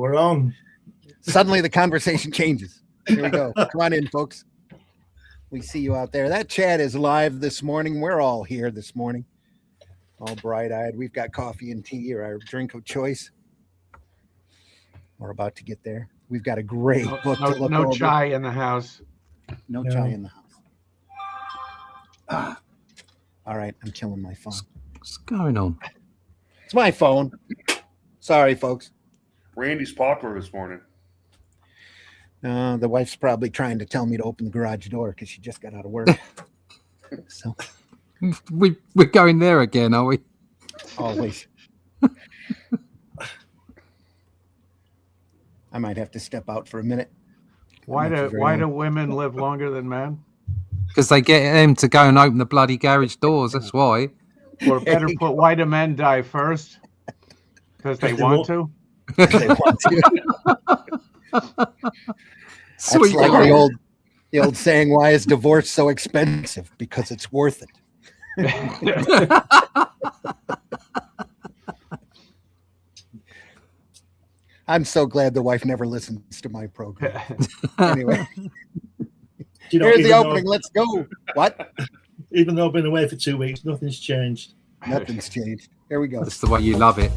We're on. Suddenly the conversation changes. Here we go. Come on in, folks. We see you out there. That chat is live this morning. We're all here this morning, all bright-eyed. We've got coffee and tea or our drink of choice. We're about to get there. We've got a great book to look over. No chai in the house. No chai in the house. All right, I'm killing my phone. What's going on? It's my phone. Sorry, folks. Randy's popular this morning. The wife's probably trying to tell me to open the garage door because she just got out of work. So We're going there again, are we? always. I might have to step out for a minute. Why do women live longer than men? Because they get him to go and open the bloody garage doors. That's why. Or better put, why do men die first? Because they want to. They want to. Sweet. That's like the old saying, why is divorce so expensive? Because it's worth it. I'm so glad the wife never listens to my program. Anyway, here's the opening. Let's go. What? Even though I've been away for 2 weeks, nothing's changed. Nothing's changed. Here we go. That's the way you love it.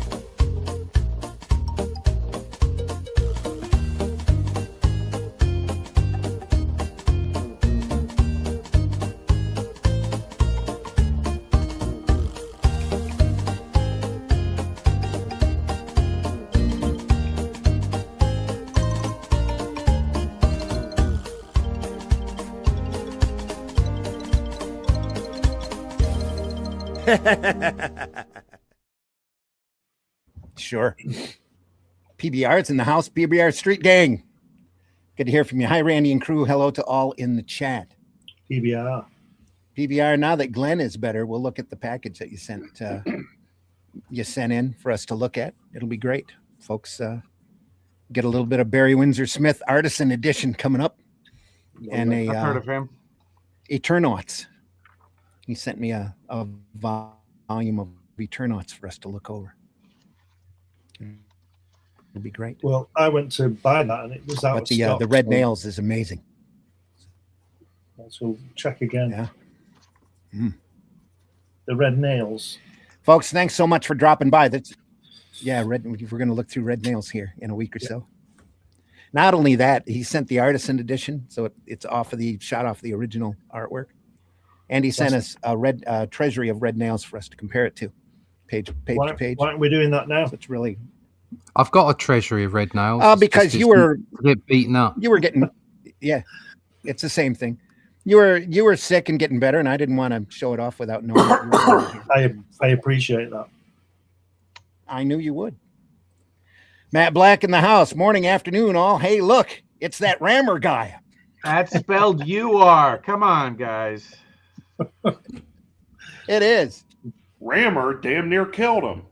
Sure. PBR's in the house. PBR Street Gang. Good to hear from you. Hi, Randy and crew. Hello to all in the chat. PBR. PBR, now that Glenn is better, we'll look at the package that you sent in for us to look at. It'll be great. Folks, get a little bit of Barry Windsor Smith Artisan Edition coming up. And I've heard of him. Eternauts. He sent me a volume of Eternauts for us to look over. It'll be great. Well, I went to buy that and it was out. But the Red Nails is amazing. So check again. Yeah. Mm. The Red Nails. Folks, thanks so much for dropping by. We're going to look through Red Nails here in a week or so. Not only that, he sent the Artisan Edition, so it's shot off the original artwork. And he sent us a red treasury of Red Nails for us to compare it to, page to page. Why aren't we doing that now? So it's really. I've got a treasury of Red Nails. Because you were get beaten up. You were getting, yeah, it's the same thing. You were sick and getting better, and I didn't want to show it off without knowing. I appreciate that. I knew you would. Matt Black in the house. Morning, afternoon, all. Hey, look, it's that Rammer guy. That's spelled U-R. Come on, guys. It is. Rammer damn near killed him.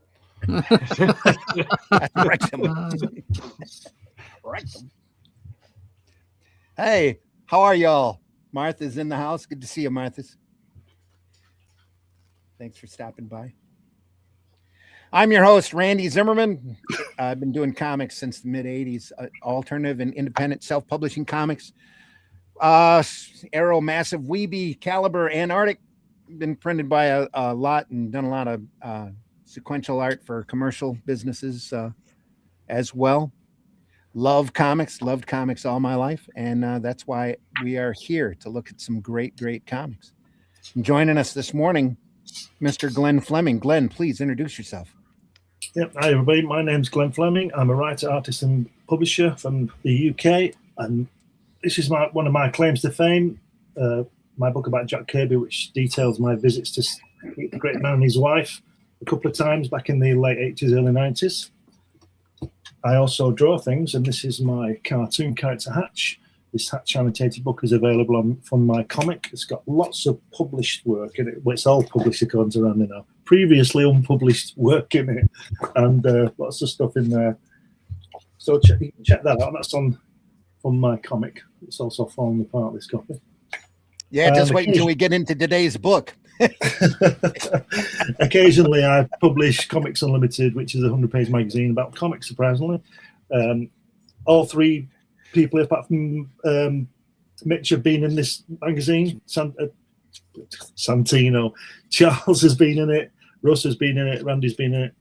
Hey, how are y'all? Martha's in the house. Good to see you, Martha's. Thanks for stopping by. I'm your host, Randy Zimmerman. I've been doing comics since the mid-'80s, alternative and independent self-publishing comics. Arrow, Massive, Weeby, Caliber, Antarctic. Been printed by a lot and done a lot of sequential art for commercial businesses as well. Loved comics all my life, and that's why we are here to look at some great comics. And joining us this morning, Mr. Glenn Fleming. Glenn, please introduce yourself. Yep. Hi, everybody. My name's Glenn Fleming. I'm a writer, artist, and publisher from the UK, and this is one of my claims to fame. My book about Jack Kirby, which details my visits to meet the great man and his wife a couple of times back in the late 80s, early 90s. I also draw things, and this is my cartoon character Hatch. This Hatch annotated book is available from my comic. It's got lots of published work in it. Well, it's all published according to Randy now. Previously unpublished work in it, and lots of stuff in there. So check that out. That's from my comic. It's also falling apart, this copy. Yeah, just wait until we get into today's book. Occasionally, I publish Comics Unlimited, which is a 100-page magazine about comics, surprisingly. All three people, apart from Mitch, have been in this magazine. Santino, Charles has been in it, Russ has been in it, Randy's been in it.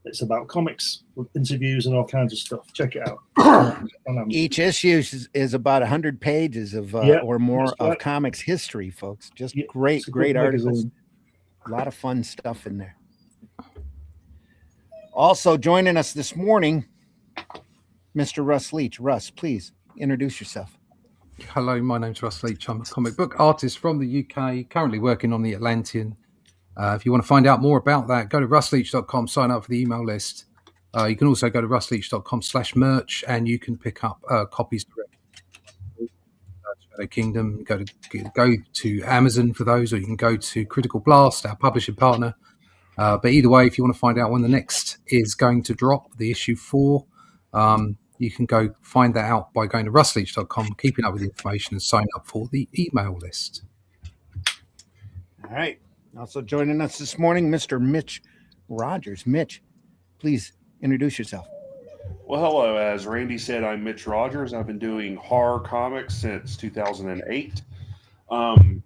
It's about comics, interviews, and all kinds of stuff. Check it out. Each issue is about 100 pages of or more of comics history, folks. Just great articles. Magazine. A lot of fun stuff in there. Also joining us this morning, Mr. Russ Leach. Russ, please introduce yourself. Hello, my name's Russ Leach. I'm a comic book artist from the UK, currently working on the Atlantean. If you want to find out more about that, go to russleach.com, sign up for the email list. You can also go to russleach.com/merch, and you can pick up copies directly. Shadow Kingdom, go to Amazon for those, or you can go to Critical Blast, our publishing partner. But either way, if you want to find out when the next is going to drop, the issue 4, you can go find that out by going to russleach.com, keeping up with the information, and sign up for the email list. All right. Also joining us this morning, Mr. Mitch Rogers. Mitch, please introduce yourself. Well, hello. As Randy said, I'm Mitch Rogers. I've been doing horror comics since 2008. And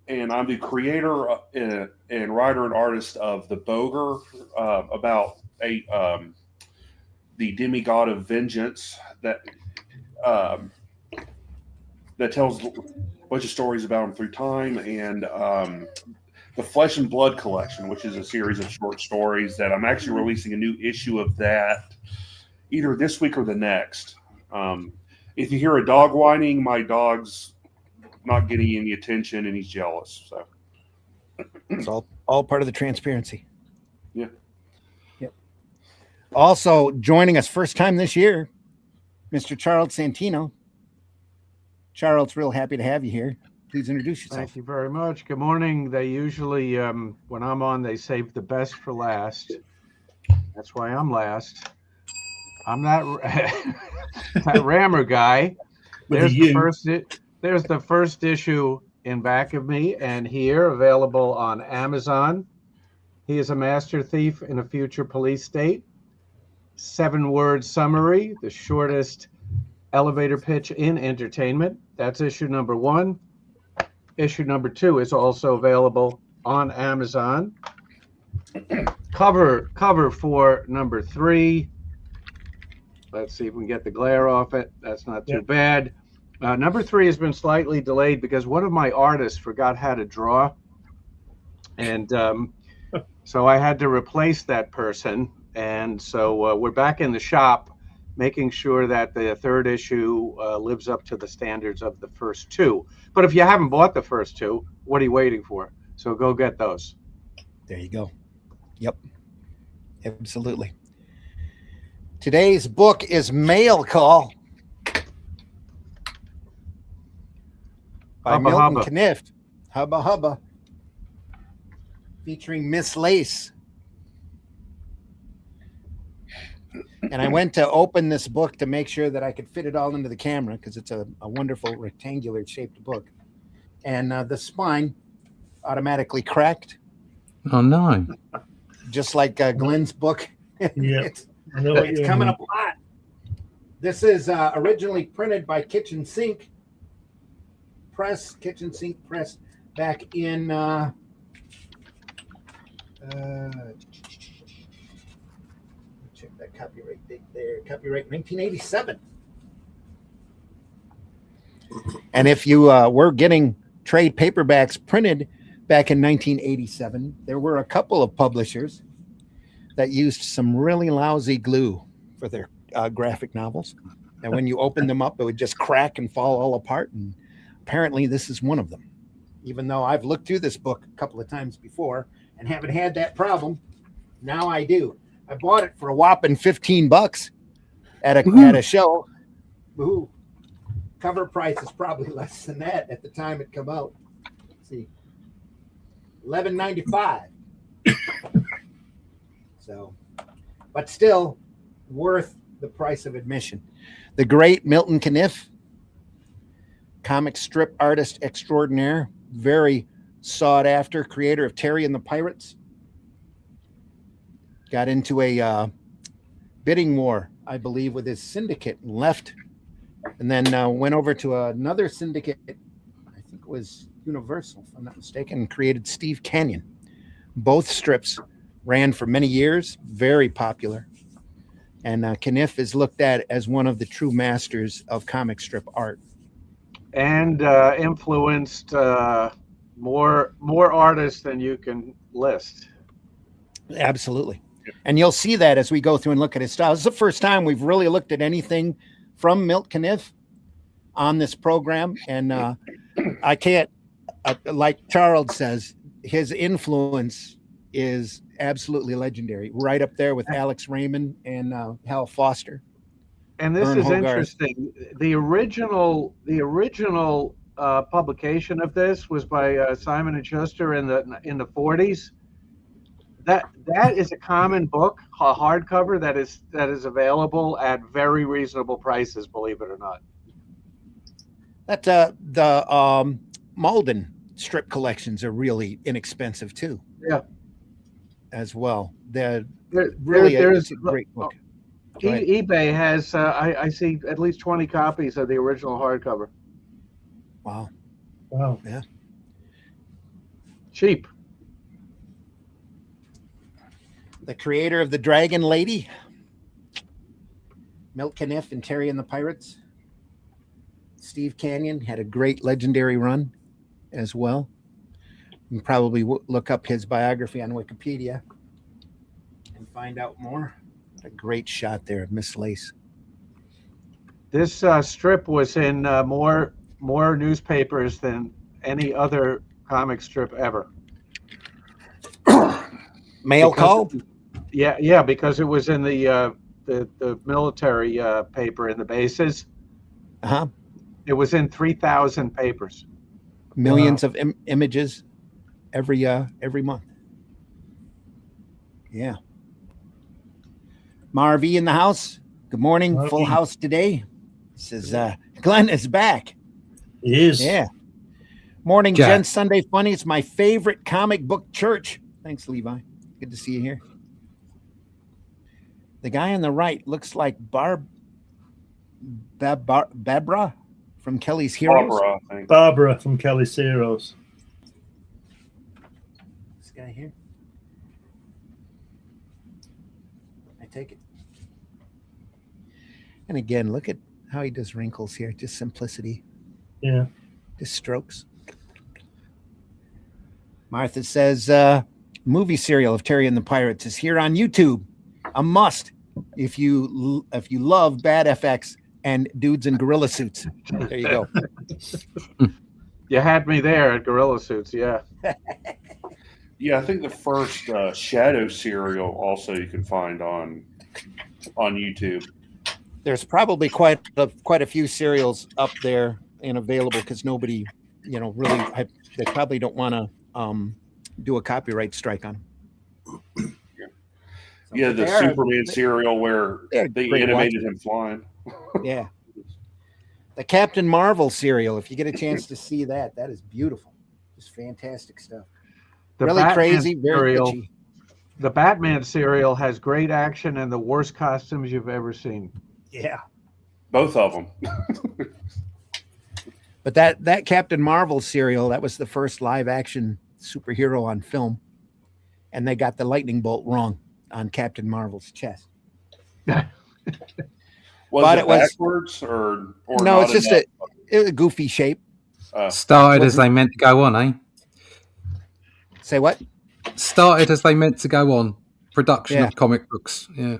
I'm the creator and writer and artist of The Boger, about the demigod of vengeance that tells a bunch of stories about him through time, and the Flesh and Blood collection, which is a series of short stories that I'm actually releasing a new issue of that either this week or the next. If you hear a dog whining, my dog's not getting any attention and he's jealous. So it's all part of the transparency. Yeah. Yep. Also joining us first time this year, Mr. Charles Santino. Charles, real happy to have you here. Please introduce yourself. Thank you very much. Good morning. They usually, when I'm on, they save the best for last. That's why I'm last. I'm not that Rammer guy. There's the first issue in back of me, and here, available on Amazon. He is a master thief in a future police state. 7-word summary, the shortest elevator pitch in entertainment. That's issue number 1. Issue number 2 is also available on Amazon. Cover for number 3. Let's see if we can get the glare off it. That's not too bad. Number 3 has been slightly delayed because one of my artists forgot how to draw. And so I had to replace that person. And so we're back in the shop making sure that the 3rd issue lives up to the standards of the first 2. But if you haven't bought the first 2, what are you waiting for? So go get those. There you go. Yep. Absolutely. Today's book is Mail Call by Milt Caniff. Hubba Hubba. Featuring Miss Lace. And I went to open this book to make sure that I could fit it all into the camera because it's a wonderful rectangular shaped book. And the spine automatically cracked. Oh, no. Just like Glenn's book. Yeah. It's coming up hot. This is originally printed by Kitchen Sink Press, back in check that copyright date there. Copyright 1987. And if you were getting trade paperbacks printed back in 1987, there were a couple of publishers that used some really lousy glue for their graphic novels. And when you opened them up, it would just crack and fall all apart. And apparently this is one of them. Even though I've looked through this book a couple of times before and haven't had that problem, now I do. I bought it for a whopping $15 at a show. Woohoo. Cover price is probably less than that at the time it come out. Let's see, $11.95. So, but still worth the price of admission. The great Milt Caniff, comic strip artist extraordinaire, very sought after, creator of Terry and the Pirates. Got into a bidding war I believe, with his syndicate and left, and then went over to another syndicate. I think it was Universal, if I'm not mistaken, and created Steve Canyon. Both strips ran for many years, very popular. And Caniff is looked at as one of the true masters of comic strip art. And influenced more artists than you can list. Absolutely. And you'll see that as we go through and look at his style. This is the first time we've really looked at anything from Milt Caniff on this program. And I can't, like Charles says, his influence is absolutely legendary, right up there with Alex Raymond and Hal Foster. And this Vern is Hogarth. interesting. The original publication of this was by Simon and Schuster in the 40s. That is a common book, a hardcover that is available at very reasonable prices, believe it or not. That the Malden strip collections are really inexpensive too. Yeah, as well. They're there's a great book. eBay has I see at least 20 copies of the original hardcover. Wow. Yeah. Cheap. The creator of the Dragon Lady, Milt Caniff and Terry and the Pirates. Steve Canyon had a great legendary run as well. You can probably look up his biography on Wikipedia and find out more. A great shot there of Miss Lace. This strip was in more newspapers than any other comic strip ever. Mail call? Yeah, because it was in the military paper in the bases. Uh-huh. It was in 3,000 papers. Millions of images every month. Yeah. Marvy in the house. Good morning. Marvy. Full house today. Says Glenn is back. He is. Yeah. Morning, Jack. Jen. Sunday Funny. It's my favorite comic book church. Thanks, Levi. Good to see you here. The guy on the right looks like Barbara from Kelly's Heroes. Barbara, I think. Barbara from Kelly's Heroes. This guy here. I take it. And again, look at how he does wrinkles here. Just simplicity. Yeah. Just strokes. Martha says, movie serial of Terry and the Pirates is here on YouTube. A must if you love bad FX and dudes in gorilla suits. There you go. You had me there at Gorilla Suits, yeah. Yeah, I think the first Shadow serial also you can find on YouTube. There's probably quite a few serials up there and available because nobody, really, they probably don't want to do a copyright strike on them. Yeah, the Superman serial where they animated him flying. Yeah. The Captain Marvel serial, if you get a chance to see that is beautiful. Just fantastic stuff. The really Batman crazy, very serial, pitchy. The Batman serial has great action and the worst costumes you've ever seen. Yeah. Both of them. But that Captain Marvel serial, that was the first live action superhero on film. And they got the lightning bolt wrong on Captain Marvel's chest. Was it backwards or no? It's just a goofy shape. Started as they meant to go on, eh? Say what? Started as they meant to go on. Production of comic books. Yeah.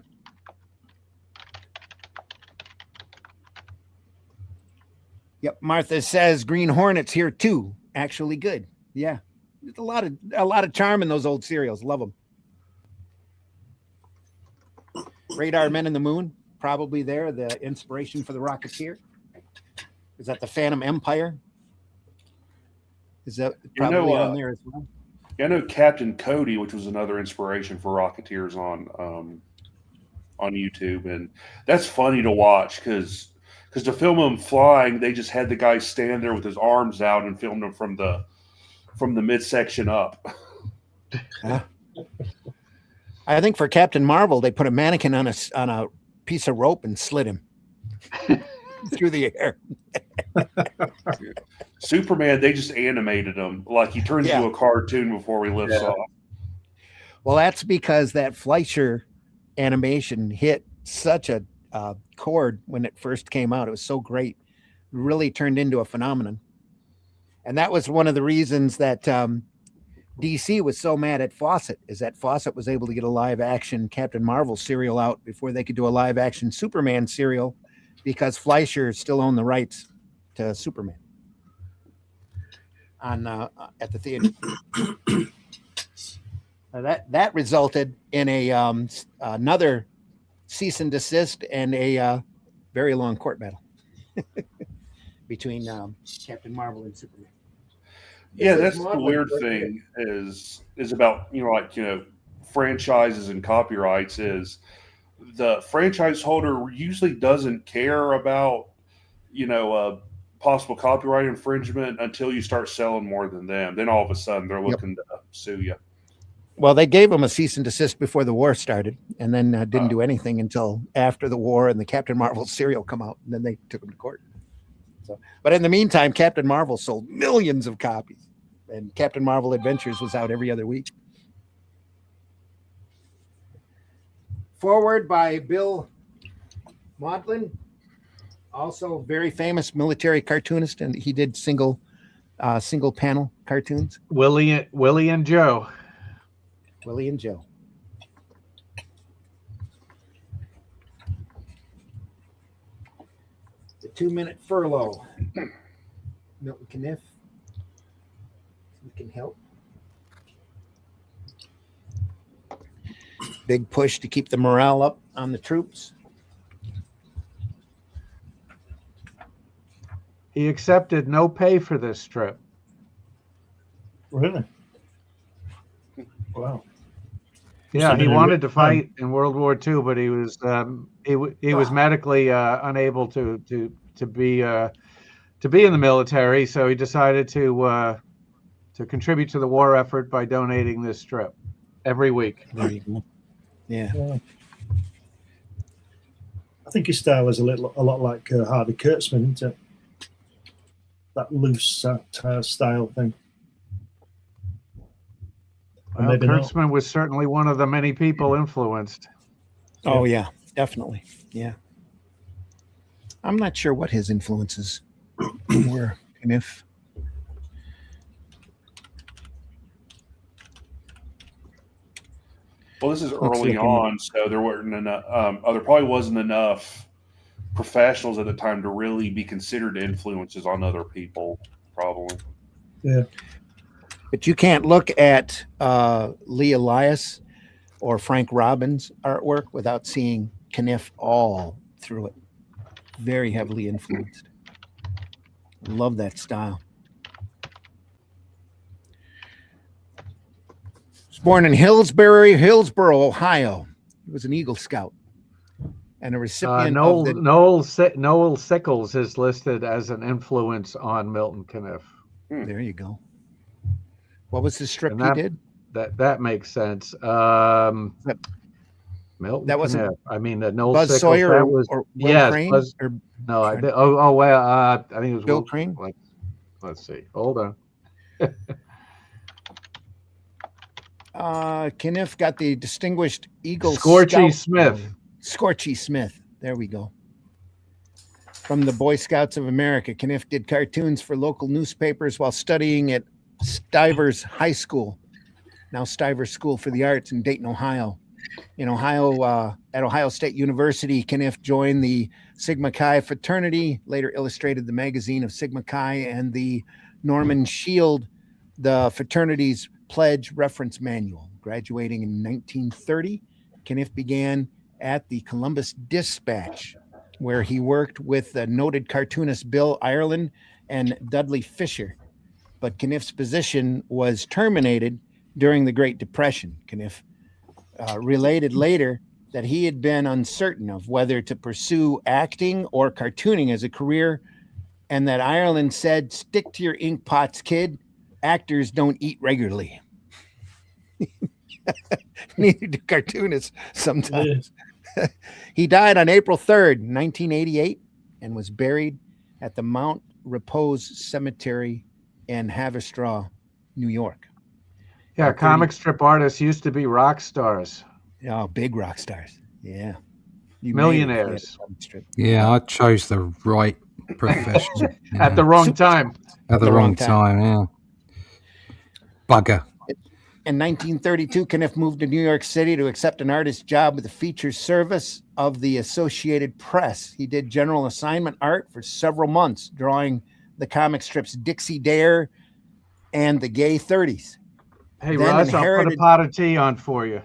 Yep. Martha says Green Hornet's here too. Actually good. Yeah. There's a lot of charm in those old serials. Love them. Radar Men in the Moon, probably there. The inspiration for the Rocketeer. Is that the Phantom Empire? Is that probably on there as well? I know Captain Cody, which was another inspiration for Rocketeers on YouTube, and that's funny to watch because to film him flying, they just had the guy stand there with his arms out and filmed him from the midsection up. I think for Captain Marvel, they put a mannequin on a piece of rope and slit him through the air. Superman, they just animated him like he turns into a cartoon before he lifts off. Well, that's because that Fleischer animation hit such a chord when it first came out. It was so great. It really turned into a phenomenon. And that was one of the reasons that DC was so mad at Fawcett, is that Fawcett was able to get a live action Captain Marvel serial out before they could do a live action Superman serial, because Fleischer still owned the rights to Superman on at the theater. That resulted in a another cease and desist and a very long court battle between Captain Marvel and Superman. Yeah, that's the weird thing is about, franchises and copyrights is the franchise holder usually doesn't care about, possible copyright infringement until you start selling more than them. Then all of a sudden they're looking to sue you. Well, they gave him a cease and desist before the war started, and then didn't do anything until after the war and the Captain Marvel serial come out, and then they took him to court. So, but in the meantime, Captain Marvel sold millions of copies, and Captain Marvel Adventures was out every other week. Forward by Bill Maudlin, also very famous military cartoonist, and he did single panel cartoons. Willie and Joe. Willie and Joe. The 2-minute furlough. Milton Caniff. We can help. Big push to keep the morale up on the troops. He accepted no pay for this trip. Really? Wow. Yeah, he wanted to fight in World War II, but he was medically unable to be in the military, so he decided to contribute to the war effort by donating this trip every week. There you go. Yeah. I think his style is a lot like Harvey Kurtzman, isn't it? That loose satire style thing. Well, Kurtzman was certainly one of the many people influenced. Oh, yeah, definitely. Yeah. I'm not sure what his influences were, and if. Well, this is early on, so there weren't enough. There probably wasn't enough professionals at the time to really be considered influences on other people. Probably. Yeah. But you can't look at Lee Elias or Frank Robbins' artwork without seeing Caniff all through it. Very heavily influenced. Love that style. He was born in Hillsboro, Ohio. He was an Eagle Scout and a recipient of the... Noel Sickles is listed as an influence on Milton Caniff. There you go. What was the strip he did? That makes sense. Milton that wasn't. Caniff. I mean, Noel Buzz Sickles, Sawyer that was, or Will Crane? I think it was Bill Will Crane. Let's see. Hold on. Caniff got the distinguished Eagle Scorchy Scout. Smith. Scorchy Smith. There we go. From the Boy Scouts of America, Caniff did cartoons for local newspapers while studying at Stivers High School, now Stivers School for the Arts in Dayton, Ohio. In Ohio, at Ohio State University, Caniff joined the Sigma Chi fraternity, later illustrated the magazine of Sigma Chi and the Norman Shield, the fraternity's pledge reference manual. Graduating in 1930, Caniff began at the Columbus Dispatch, where he worked with the noted cartoonist Bill Ireland and Dudley Fisher. But Caniff's position was terminated during the Great Depression. Caniff related later that he had been uncertain of whether to pursue acting or cartooning as a career, and that Ireland said, "Stick to your ink pots, kid. Actors don't eat regularly." Neither do cartoonists sometimes. He died on April 3rd, 1988, and was buried at the Mount Repose Cemetery in Haverstraw, New York. Yeah, comic strip artists used to be rock stars. Oh, big rock stars. Yeah. You Millionaires. Yeah, I chose the right profession. At the wrong time. At the wrong time, yeah. Bugger. In 1932, Caniff moved to New York City to accept an artist job with the features service of the Associated Press. He did general assignment art for several months, drawing the comic strips Dixie Dare and the Gay 30s. Hey, Russ, I'll put a pot of tea on for you.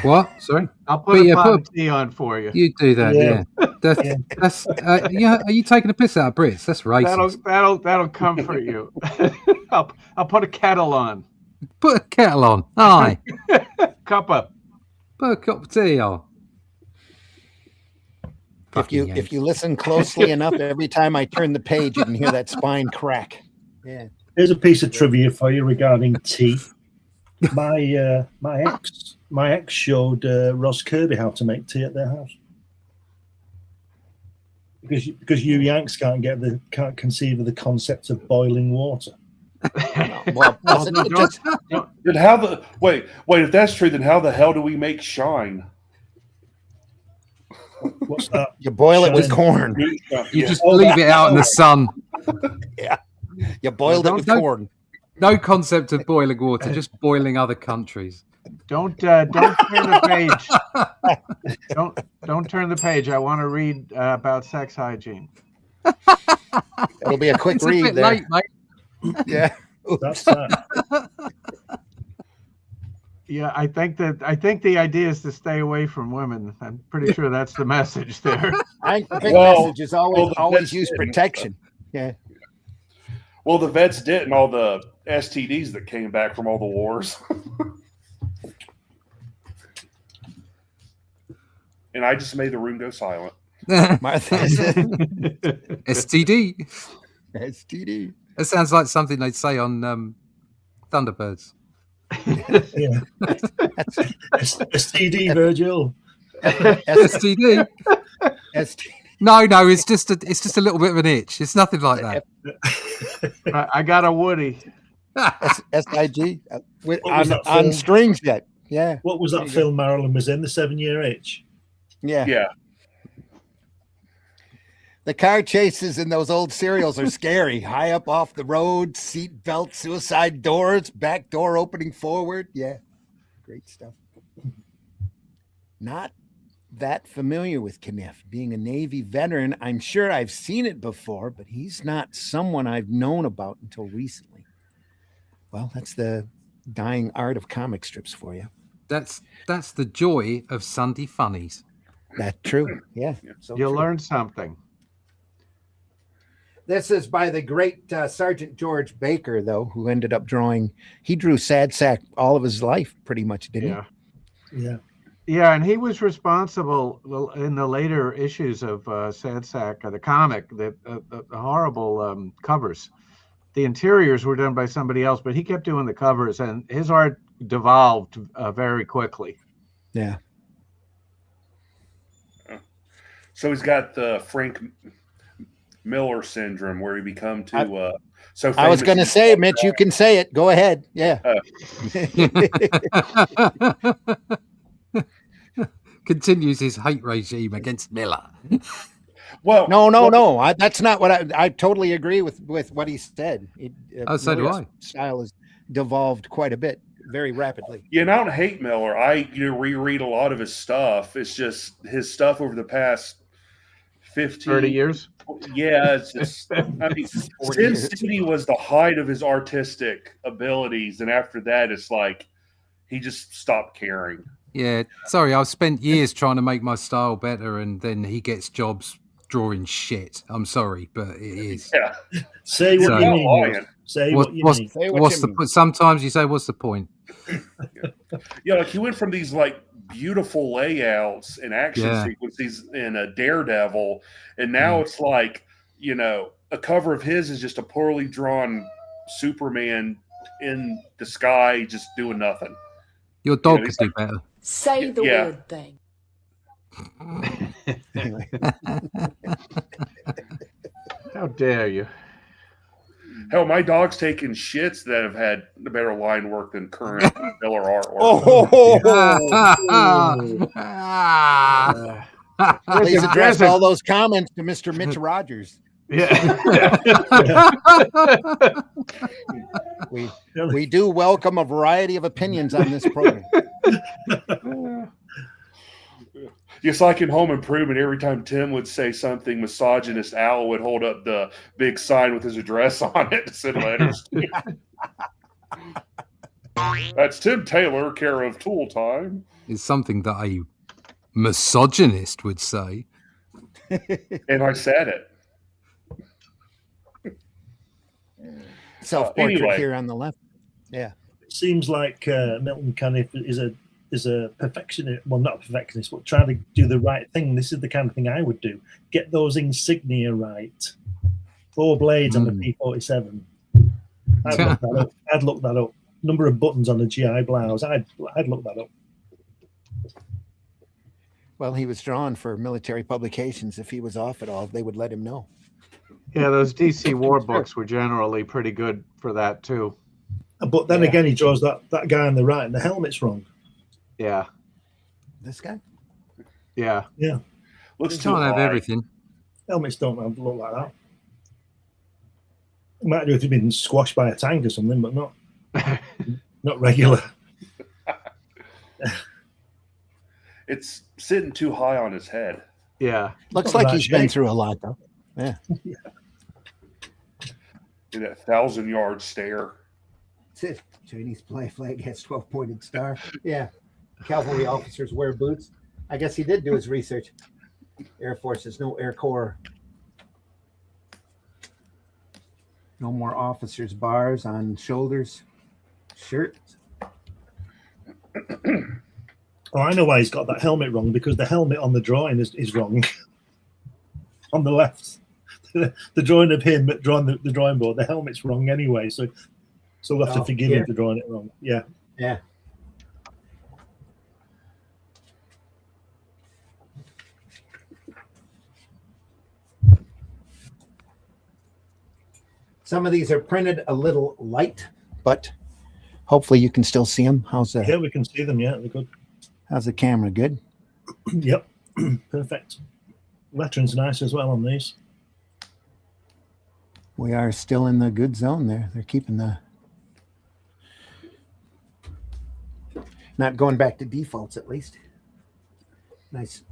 What? Sorry? I'll put a pot of tea on for you. You do that, yeah. That's are you taking a piss out of Brits? That's racist. That'll comfort you. I'll put a kettle on. Put a kettle on. Aye. Cuppa. Put a cup of tea on. If you listen closely enough, every time I turn the page, you can hear that spine crack. Yeah. Here's a piece of trivia for you regarding tea. My ex showed Ross Kirby how to make tea at their house. Because you Yanks can't conceive of the concept of boiling water. Well, then how the wait? If that's true, then how the hell do we make shine? What's that? You boil it with corn. You just leave it out in the sun. Yeah, you boiled it with corn. No concept of boiling water, just boiling other countries. Don't turn the page. Don't turn the page. I want to read about sex hygiene. It'll be a quick It's read. A bit late, mate. Yeah, that's that. Yeah, I think the idea is to stay away from women. I'm pretty sure that's the message there. I think message is always use protection. Yeah. Well, the vets didn't. All the STDs that came back from all the wars. And I just made the room go silent. STD. STD. That sounds like something they'd say on Thunderbirds. Yeah. STD, Virgil. STD. STD. No, it's just a little bit of an itch. It's nothing like that. I got a Woody. SIG on strings yet. Yeah. What was that film Marilyn was in? The 7-Year Itch. Yeah. Yeah. The car chases in those old serials are scary. High up off the road, seat belt, suicide doors, back door opening forward. Yeah. Great stuff. Not that familiar with Caniff. Being a Navy veteran, I'm sure I've seen it before, but he's not someone I've known about until recently. Well, that's the dying art of comic strips for you. That's the joy of Sunday Funnies. That's true. Yeah. So you learned something. This is by the great Sergeant George Baker, though, who ended up drawing. He drew Sad Sack all of his life, pretty much, didn't he? Yeah. Yeah, and he was responsible in the later issues of Sad Sack, the comic, the horrible covers. The interiors were done by somebody else, but he kept doing the covers, and his art devolved very quickly. Yeah. So he's got the Frank Miller syndrome, where he become too so. I was going to say, Mitch, you can say it. Go ahead. Yeah. Continues his hate regime against Miller. Well, no. That's not what I totally agree with what he said. So do I. Style has devolved quite a bit, very rapidly. Yeah, and I don't hate Miller. I reread a lot of his stuff. It's just his stuff over the past 30 years. Yeah, it's just. I mean, Sin City was the height of his artistic abilities, and after that, it's like he just stopped caring. Yeah, sorry, I've spent years trying to make my style better, and then he gets jobs drawing shit. I'm sorry, but it is. Yeah. Say what you mean. Say what you mean. What's the point? Sometimes you say, "What's the point?" Yeah, like he went from these like beautiful layouts and action sequences in a Daredevil, and now it's like, a cover of his is just a poorly drawn Superman in the sky just doing nothing. Your dog could do better. Say the word thing. Anyway. How dare you? Hell, my dog's taken shits that have had better line work than current filler artwork. Please address all those comments to Mr. Mitch Rogers. Yeah. We do welcome a variety of opinions on this program. Just like in Home Improvement, every time Tim would say something misogynist, Al would hold up the big sign with his address on it to send letters to. That's Tim Taylor, care of Tool Time. It's something that a misogynist would say. And I said it. Self-portrait Anyway. here on the left. Yeah. It seems like Milton Caniff is a perfectionist. Well, not a perfectionist, but trying to do the right thing. This is the kind of thing I would do. Get those insignia right. 4 blades on the P47. I'd look that up. Number of buttons on a GI blouse. I'd look that up. Well, he was drawn for military publications. If he was off at all, they would let him know. Yeah, those DC war books were generally pretty good for that too. But then again, he draws that guy on the right, and the helmet's wrong. Yeah. This guy? Yeah. Yeah. Looks You too can't have high. everything. Helmets don't look like that. It might do if you've been squashed by a tank or something, but not regular. It's sitting too high on his head. Yeah. Looks Not like that he's been shape. through a lot, though. Yeah. In that 1,000-yard stare. That's it. Chinese flag has 12-pointed star. Yeah. Cavalry officers wear boots. I guess he did do his research. Air Force is no Air Corps. No more officers' bars on shoulders. Shirts. Oh, I know why he's got that helmet wrong, because the helmet on the drawing is wrong. On the left. The drawing of him drawing the drawing board, the helmet's wrong anyway, so we'll have to forgive him for drawing it wrong. Yeah. Yeah. Some of these are printed a little light, but hopefully you can still see them. How's Yeah, we can see them. Yeah, they're good. how's the camera? Good. Yep. Perfect. Lettering's nice as well on these. We are still in the good zone there. They're keeping the not going back to defaults, at least. Nice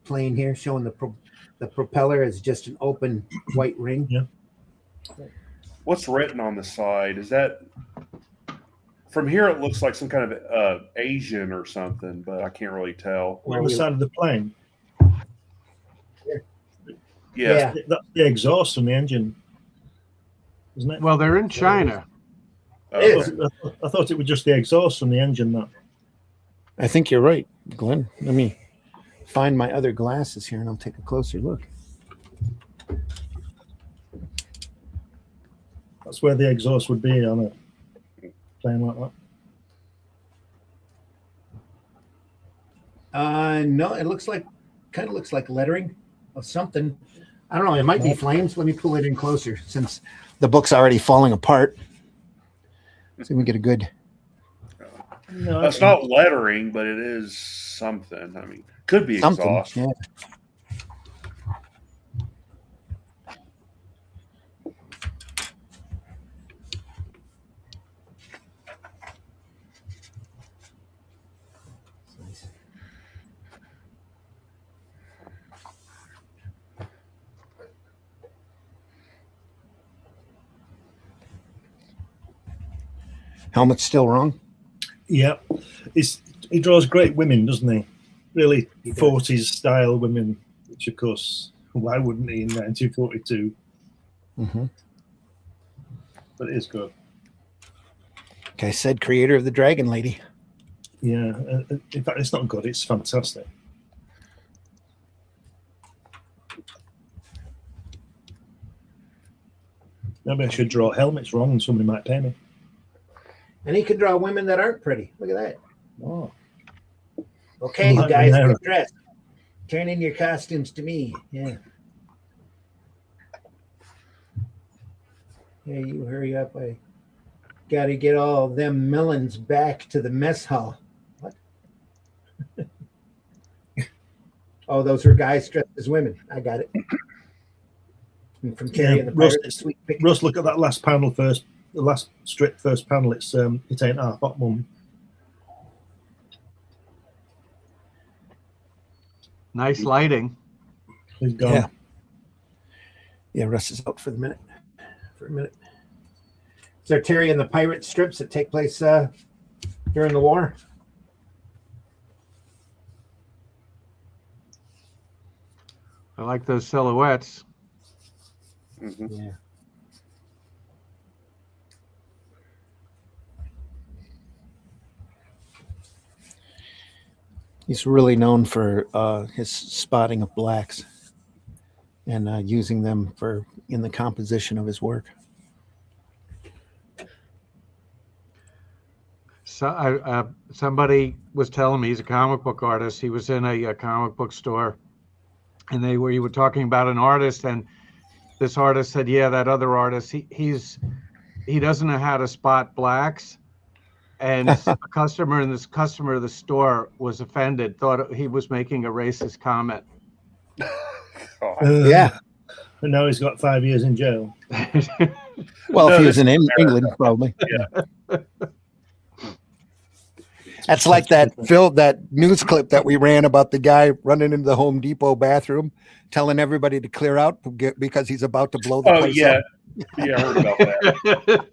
plane here showing the propeller is just an open white ring. Yeah. What's written on the side? Is that from here? It looks like some kind of Asian or something, but I can't really tell. On the side of the plane. Yeah. That's the exhaust from the engine, isn't it? Well, they're in China. Okay. I thought it was just the exhaust from the engine. That. I think you're right, Glenn. Let me find my other glasses here and I'll take a closer look. That's where the exhaust would be on a plane like that. No, it kind of looks like lettering of something. I don't know. It might be flames. Let me pull it in closer since the book's already falling apart. So we get a good. No, It's not lettering, but it is something. I mean, could be Something. exhaust. Yeah. Helmet's still wrong. Yeah, he draws great women, doesn't he? Really 40s style women, which of course, why wouldn't he in 1942? Mm-hmm. But it is good. Like I said, creator of the Dragon Lady. Yeah, in fact, it's not good. It's fantastic. Maybe I should draw helmets wrong and somebody might pay me. And he can draw women that aren't pretty. Look at that. Oh. Okay, you Like guys, Monero. get dressed. Turn in your costumes to me. Yeah. Yeah, you hurry up. I got to get all them melons back to the mess hall. What? Oh, those are guys dressed as women. I got it. And from Terry and the Russ, Pirate, sweet pick. Russ, look at that last panel first. The last strip, first panel. It's it ain't half hot, mum. Nice lighting. He's gone. Yeah. Yeah, Russ is out for the minute. For a minute. So Terry and the Pirate strips that take place during the war. I like those silhouettes. Mm-hmm. Yeah. He's really known for his spotting of blacks and using them in the composition of his work. So somebody was telling me he's a comic book artist. He was in a comic book store, and he were talking about an artist, and this artist said, "Yeah, that other artist, he doesn't know how to spot blacks." And a customer of the store was offended, thought he was making a racist comment. Yeah. And now he's got 5 years in jail. Well, No, if he was in this is England, probably. Yeah. That's like that news clip that we ran about the guy running into the Home Depot bathroom, telling everybody to clear out because he's about to blow the Oh place yeah, up. yeah, I heard about that.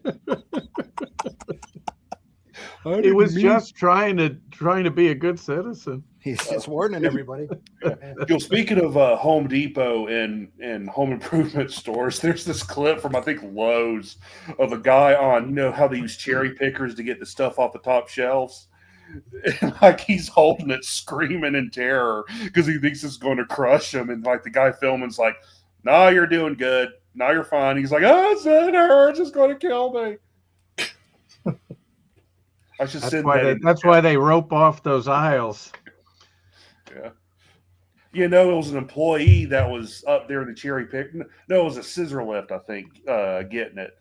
He was just trying to be a good citizen. He's just warning everybody. Joe, speaking of Home Depot and home improvement stores, there's this clip from I think Lowe's of a guy on, you know how they use cherry pickers to get the stuff off the top shelves. And, like, he's holding it, screaming in terror because he thinks it's going to crush him. And like the guy filming's like, "No, you're doing good. No, you're fine." He's like, "Oh, it hurts. It's going to kill me." I should send that. That's why they rope off those aisles. Yeah. You know, it was an employee that was up there in the cherry pick. No, it was a scissor lift, I think, getting it.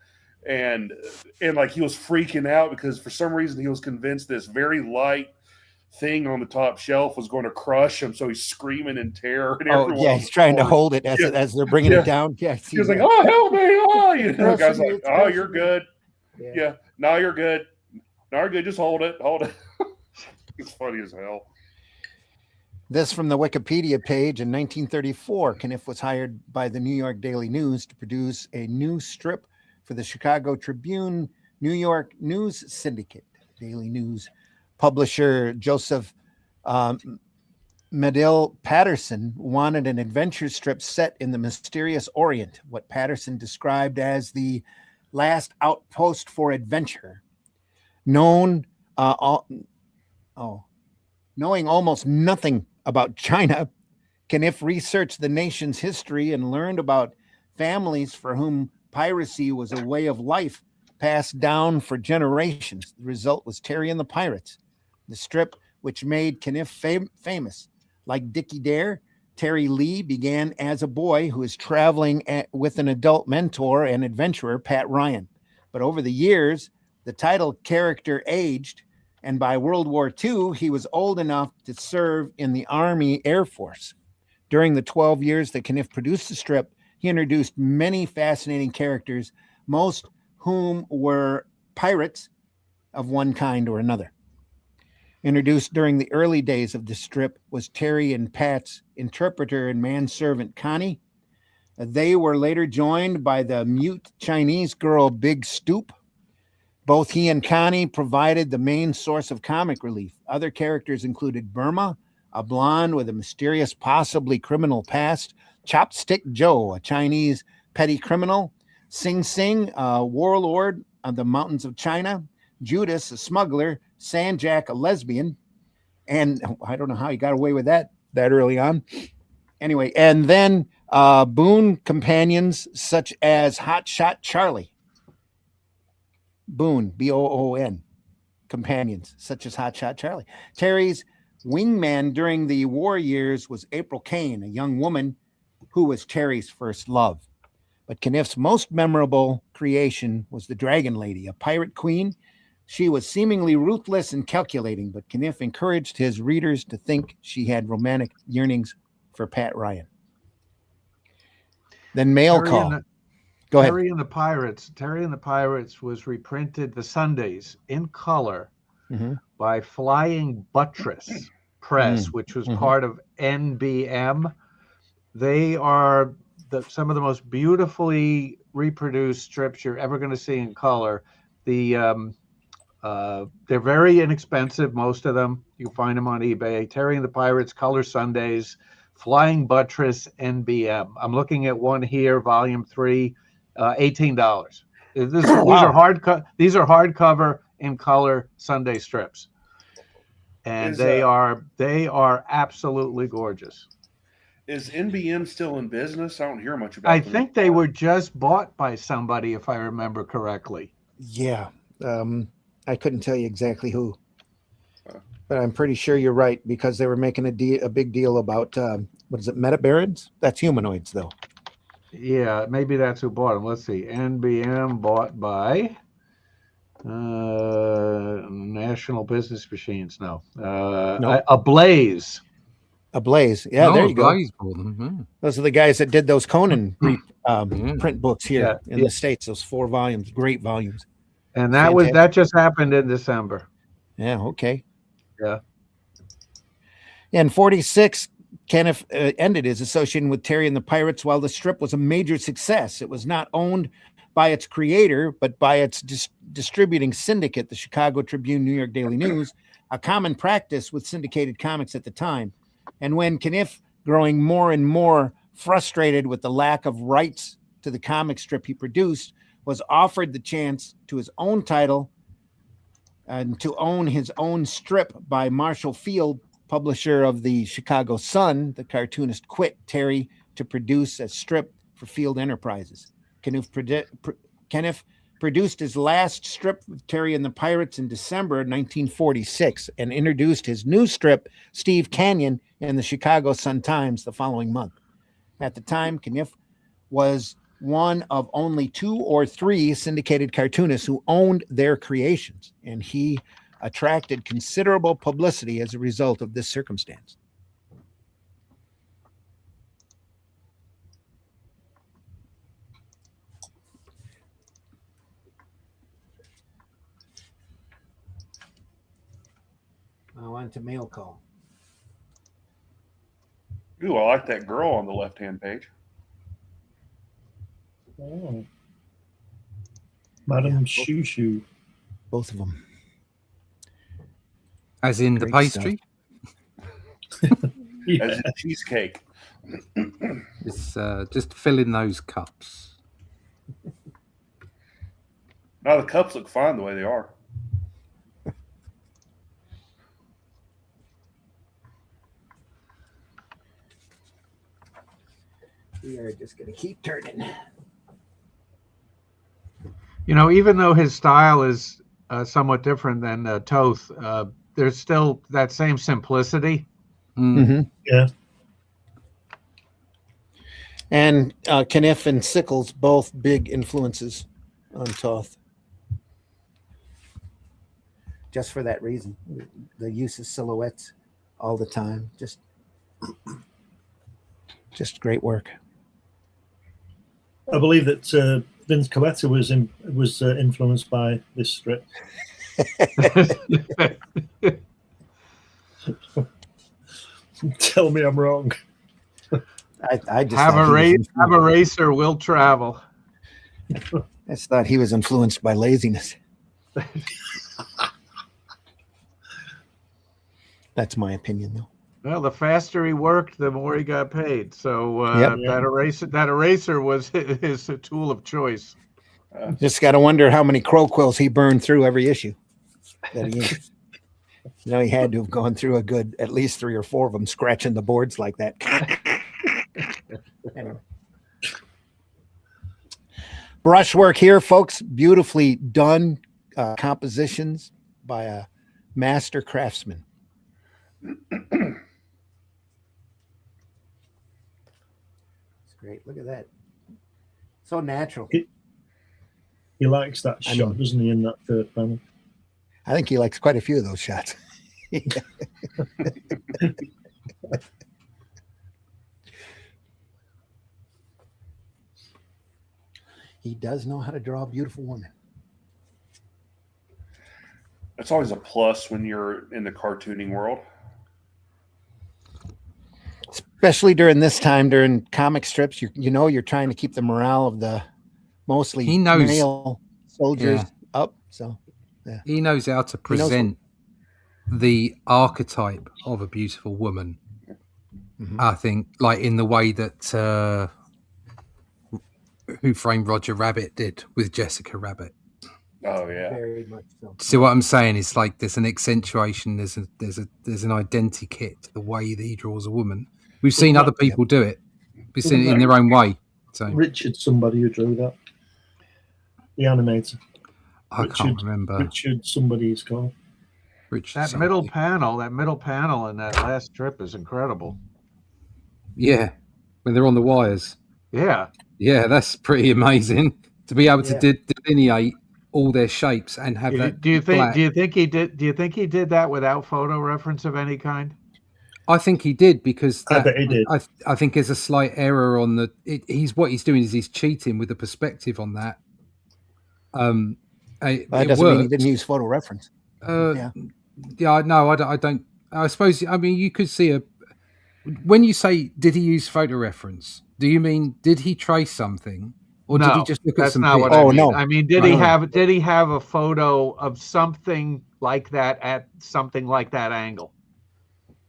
And like he was freaking out because for some reason he was convinced this very light thing on the top shelf was going to crush him. So he's screaming in terror. And yeah, he's trying to hold it as they're bringing it down. Yeah, he was like, "Oh, help me!" Oh, you know, the guy's like, "Oh, you're good. Yeah, no, you're good. No, you're good. Just hold it. Hold it." It's funny as hell. This from the Wikipedia page. In 1934, Caniff was hired by the New York Daily News to produce a new strip for the Chicago Tribune New York News Syndicate. Daily News publisher Joseph Medill Patterson wanted an adventure strip set in the mysterious Orient, what Patterson described as the last outpost for adventure. Knowing almost nothing about China, Caniff researched the nation's history and learned about families for whom piracy was a way of life passed down for generations. The result was Terry and the Pirates, the strip which made Caniff famous. Like Dickie Dare, Terry Lee began as a boy who was traveling with an adult mentor and adventurer, Pat Ryan. But over the years, the title character aged, and by World War II, he was old enough to serve in the Army Air Force. During the 12 years that Caniff produced the strip, he introduced many fascinating characters, most whom were pirates of one kind or another. Introduced during the early days of the strip was Terry and Pat's interpreter and manservant, Connie. They were later joined by the mute Chinese girl, Big Stoop. Both he and Connie provided the main source of comic relief. Other characters included Burma, a blonde with a mysterious, possibly criminal past, Chopstick Joe, a Chinese petty criminal, Sing Sing, a warlord of the mountains of China, Judas, a smuggler, Sanjak, a lesbian, and I don't know how he got away with that early on. Anyway, and then boon companions such as Hotshot Charlie. Boon, B-O-O-N, companions such as Hotshot Charlie. Terry's Wingman during the war years was April Kane, a young woman who was Terry's first love. But Caniff's most memorable creation was the Dragon Lady, a pirate queen. She was seemingly ruthless and calculating, but Caniff encouraged his readers to think she had romantic yearnings for Pat Ryan. Then Mail Call. Go ahead. Terry and the Pirates was reprinted the Sundays in color by Flying Buttress Press, which was part of NBM. They are some of the most beautifully reproduced strips you're ever going to see in color. They're very inexpensive, most of them. You can find them on eBay. Terry and the Pirates, Color Sundays, Flying Buttress, NBM. I'm looking at one here, Volume 3, $18. These are hardcover in color Sunday strips, and they are absolutely gorgeous. Is NBM still in business? I don't hear much about. I think they were just bought by somebody, if I remember correctly. Yeah, I couldn't tell you exactly who, but I'm pretty sure you're right because they were making a big deal about what is it, Metabarons? That's humanoids, though. Yeah, maybe that's who bought them. Let's see, NBM bought by National Business Machines. No, Ablaze. Ablaze. Yeah, there you go. Ablaze bought them. Those are the guys that did those Conan print books here in the States. Those 4 volumes, great volumes. And that just happened in December. Yeah. Okay. Yeah. In 1946, Caniff ended his association with Terry and the Pirates while the strip was a major success. It was not owned by its creator, but by its distributing syndicate, the Chicago Tribune, New York Daily News, a common practice with syndicated comics at the time. And when Caniff, growing more and more frustrated with the lack of rights to the comic strip he produced, was offered the chance to his own title and to own his own strip by Marshall Field, publisher of the Chicago Sun, the cartoonist quit Terry to produce a strip for Field Enterprises. Caniff produced his last strip with Terry and the Pirates in December 1946 and introduced his new strip, Steve Canyon, in the Chicago Sun-Times the following month. At the time, Caniff was one of only 2 or 3 syndicated cartoonists who owned their creations, and he attracted considerable publicity as a result of this circumstance. Now on to Mail Call. Ooh, I like that girl on the left-hand page. Oh. Madam Shoo Shoo. Both of them. As in the pastry? As in cheesecake. It's just fill in those cups. No, the cups look fine the way they are. We are just going to keep turning. Even though his style is somewhat different than Toth, there's still that same simplicity. Yeah. And Caniff and Sickles, both big influences on Toth. Just for that reason. The use of silhouettes all the time. Just great work. I believe that Vince Collector was influenced by this strip. Tell me I'm wrong. I just have a racer will travel. I just thought he was influenced by laziness. That's my opinion, though. Well, the faster he worked, the more he got paid. So that eraser was his tool of choice. Just got to wonder how many crow quills he burned through every issue that he used. He had to have gone through at least 3 or 4 of them, scratching the boards like that. Anyway. Brushwork here, folks. Beautifully done compositions by a master craftsman. Great. Look at that. So natural. He likes that I shot, mean- doesn't he, in that third panel? I think he likes quite a few of those shots. He does know how to draw a beautiful woman. It's always a plus when you're in the cartooning world. Especially during this time, during comic strips, you're trying to keep the morale of the mostly He knows. male soldiers up. So He knows how to present the archetype of a beautiful woman. Mhm. I think, like in the way that Who Framed Roger Rabbit did with Jessica Rabbit. Oh yeah. very much so. See what I'm saying? It's like there's an accentuation, there's an identikit to the way that he draws a woman. We've seen other people do it. We've seen it in their own way. So Richard, somebody who drew that. The animator. I can't remember. Richard, somebody is called. Richard That something. middle panel in that last strip is incredible. Yeah, when they're on the wires. Yeah. Yeah, that's pretty amazing to be able to Yeah. delineate all their shapes and have that. Do you black. think he did that without photo reference of any kind? I think he did because I bet he did. I think there's a slight error on the. What he's doing is he's cheating with the perspective on that. It That doesn't mean he worked. didn't use photo reference. Yeah, no, I don't. I suppose. I mean, you could see when you say did he use photo reference? Do you mean did he trace something, or did he just look at that's some? not what pictures? I mean. no. I mean, did he have a photo of something like that at something like that angle?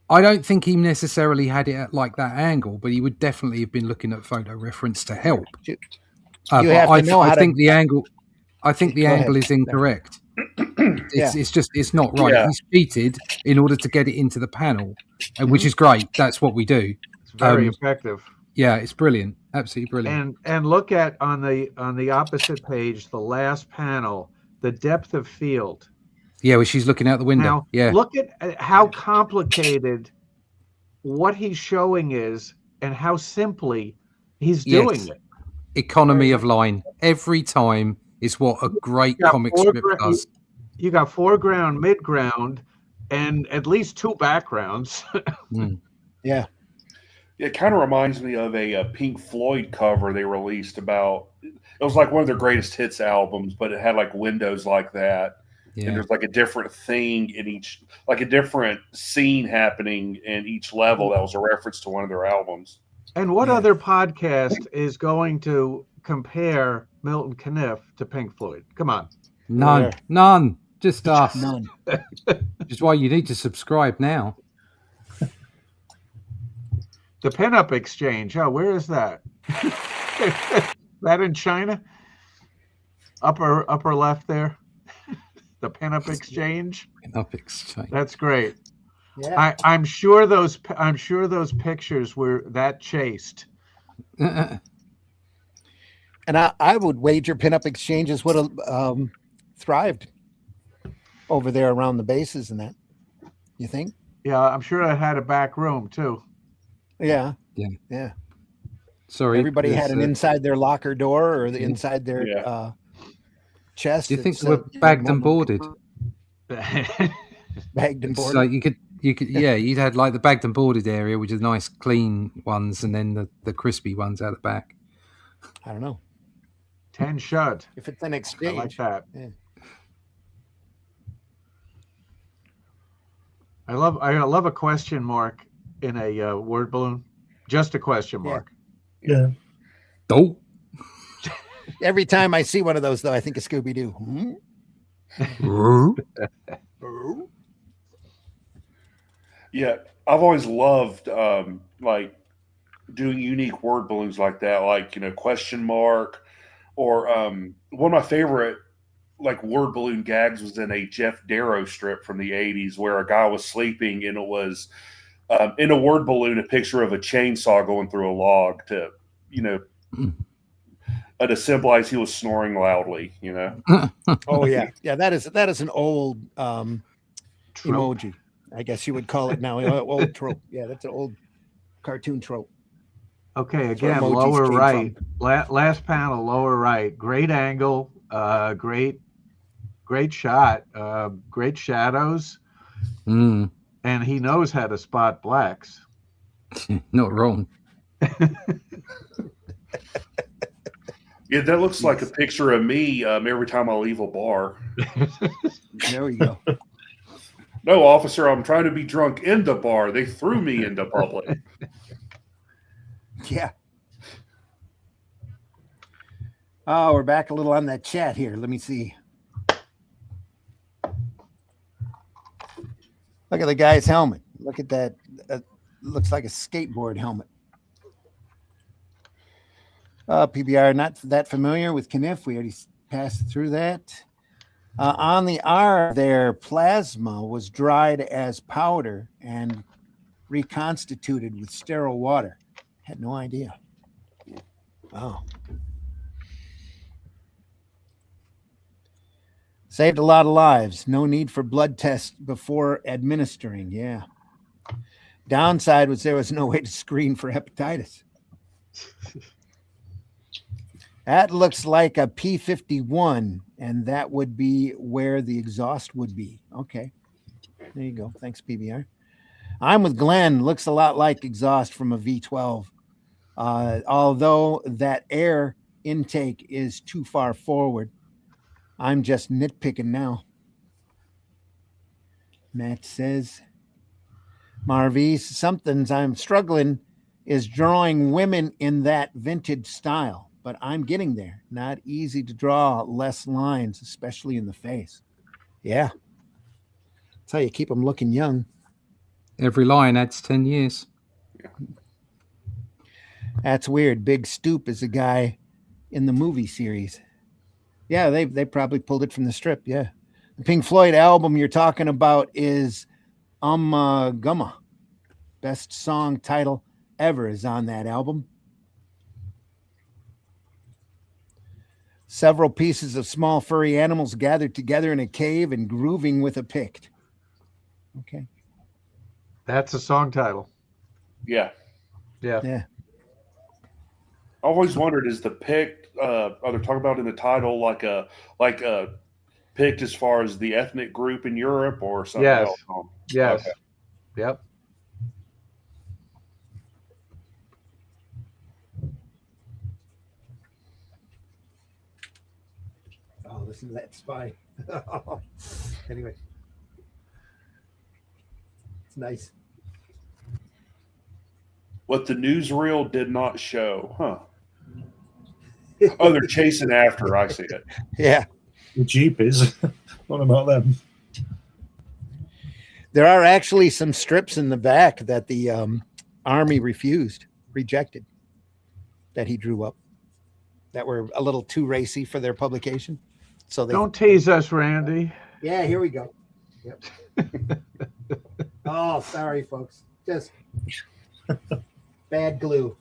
I don't think he necessarily had it at like that angle, but he would definitely have been looking at photo reference to help. You But have to know I how to- think the angle. I think the Go ahead. angle is incorrect. It's not right. Yeah. He's cheated in order to get it into the panel, and which is great. That's what we do. It's very effective. Yeah, it's brilliant. Absolutely brilliant. And look at on the opposite page, the last panel, the depth of field. Yeah, well, she's looking out the window. Now, Yeah, look at how complicated what he's showing is and how simply he's doing Yes. it. Economy of line every time is what a great got comic strip foreground- does. You got foreground, midground, and at least two backgrounds. Yeah. It kind of reminds me of a Pink Floyd cover they released about. It was like one of their greatest hits albums, but it had like windows like that. Yeah. And there's like a different thing in each, like a different scene happening in each level that was a reference to one of their albums. And what other podcast is going to compare Milt Caniff to Pink Floyd? Come on. None. Just us. None. Which is why you need to subscribe now. The Pinup Exchange. Oh, where is that? That in China? Upper left there. The Pinup Exchange. Up exchange. That's great. Yeah. I'm sure those pictures were that chaste. And I would wager pinup exchanges would have thrived over there around the bases and that. You think? Yeah, I'm sure I had a back room too. Yeah. Yeah. Yeah. Sorry. Everybody had an there's, inside their locker door or the inside their chest. Do you think that's, they were bagged and boarded? bagged and It's boarded? like you could, yeah, you'd had like the bagged and boarded area, which is nice, clean ones, and then the crispy ones out the back. I don't know. 10 shut. If it's an I exchange. like that. Yeah. I love a question mark in a word balloon. Just a question mark. Yeah. Oh, Every time I see one of those, though, I think of Scooby Doo. Yeah, I've always loved like doing unique word balloons like that, like question mark, or one of my favorite like word balloon gags was in a Jeff Darrow strip from the '80s where a guy was sleeping and it was in a word balloon a picture of a chainsaw going through a log to to symbolize he was snoring loudly. Oh yeah, yeah. That is an old emoji. I guess you would call it now. Old trope. Yeah, that's an old cartoon trope. Okay, That's where again, emojis lower came right. from. Last panel, lower right. Great angle. Great shot. Great shadows. Mm, And he knows how to spot blacks. not wrong. Yeah, that looks like a picture of me every time I leave a bar. There we go. No, officer, I'm trying to be drunk in the bar. They threw me into public. Yeah. Oh, we're back a little on that chat here. Let me see. Look at the guy's helmet. Look at that. Looks like a skateboard helmet. PBR, not that familiar with Caniff. We already passed through that. On the R, their plasma was dried as powder and reconstituted with sterile water. Had no idea. Wow. Saved a lot of lives. No need for blood tests before administering. Yeah. Downside was there was no way to screen for hepatitis. That looks like a P51, and that would be where the exhaust would be. Okay. There you go. Thanks, PBR. I'm with Glenn. Looks a lot like exhaust from a V12. Although that air intake is too far forward. I'm just nitpicking now. Matt says, Marvies, something's I'm struggling is drawing women in that vintage style, but I'm getting there. Not easy to draw less lines, especially in the face. Yeah. That's how you keep them looking young. Every line adds 10 years. That's weird. Big Stoop is a guy in the movie series. Yeah, they probably pulled it from the strip. Yeah. The Pink Floyd album you're talking about is Gumma. Best song title ever is on that album. Several pieces of small furry animals gathered together in a cave and grooving with a pict. Okay. That's a song title. Yeah. Yeah. Yeah. I always wondered, is the picked, are they talking about in the title like a picked as far as the ethnic group in Europe or something Yes. else? Yes. Okay. Yep. Oh, listen to that spy. Anyway. It's nice. What the newsreel did not show, huh? Oh, they're chasing after. I see it. Yeah. The Jeep is. What about them? There are actually some strips in the back that the Army rejected, that he drew up, that were a little too racy for their publication. So they Don't tease us, Randy. Yeah, here we go. Yep. Oh, sorry, folks. Just bad glue.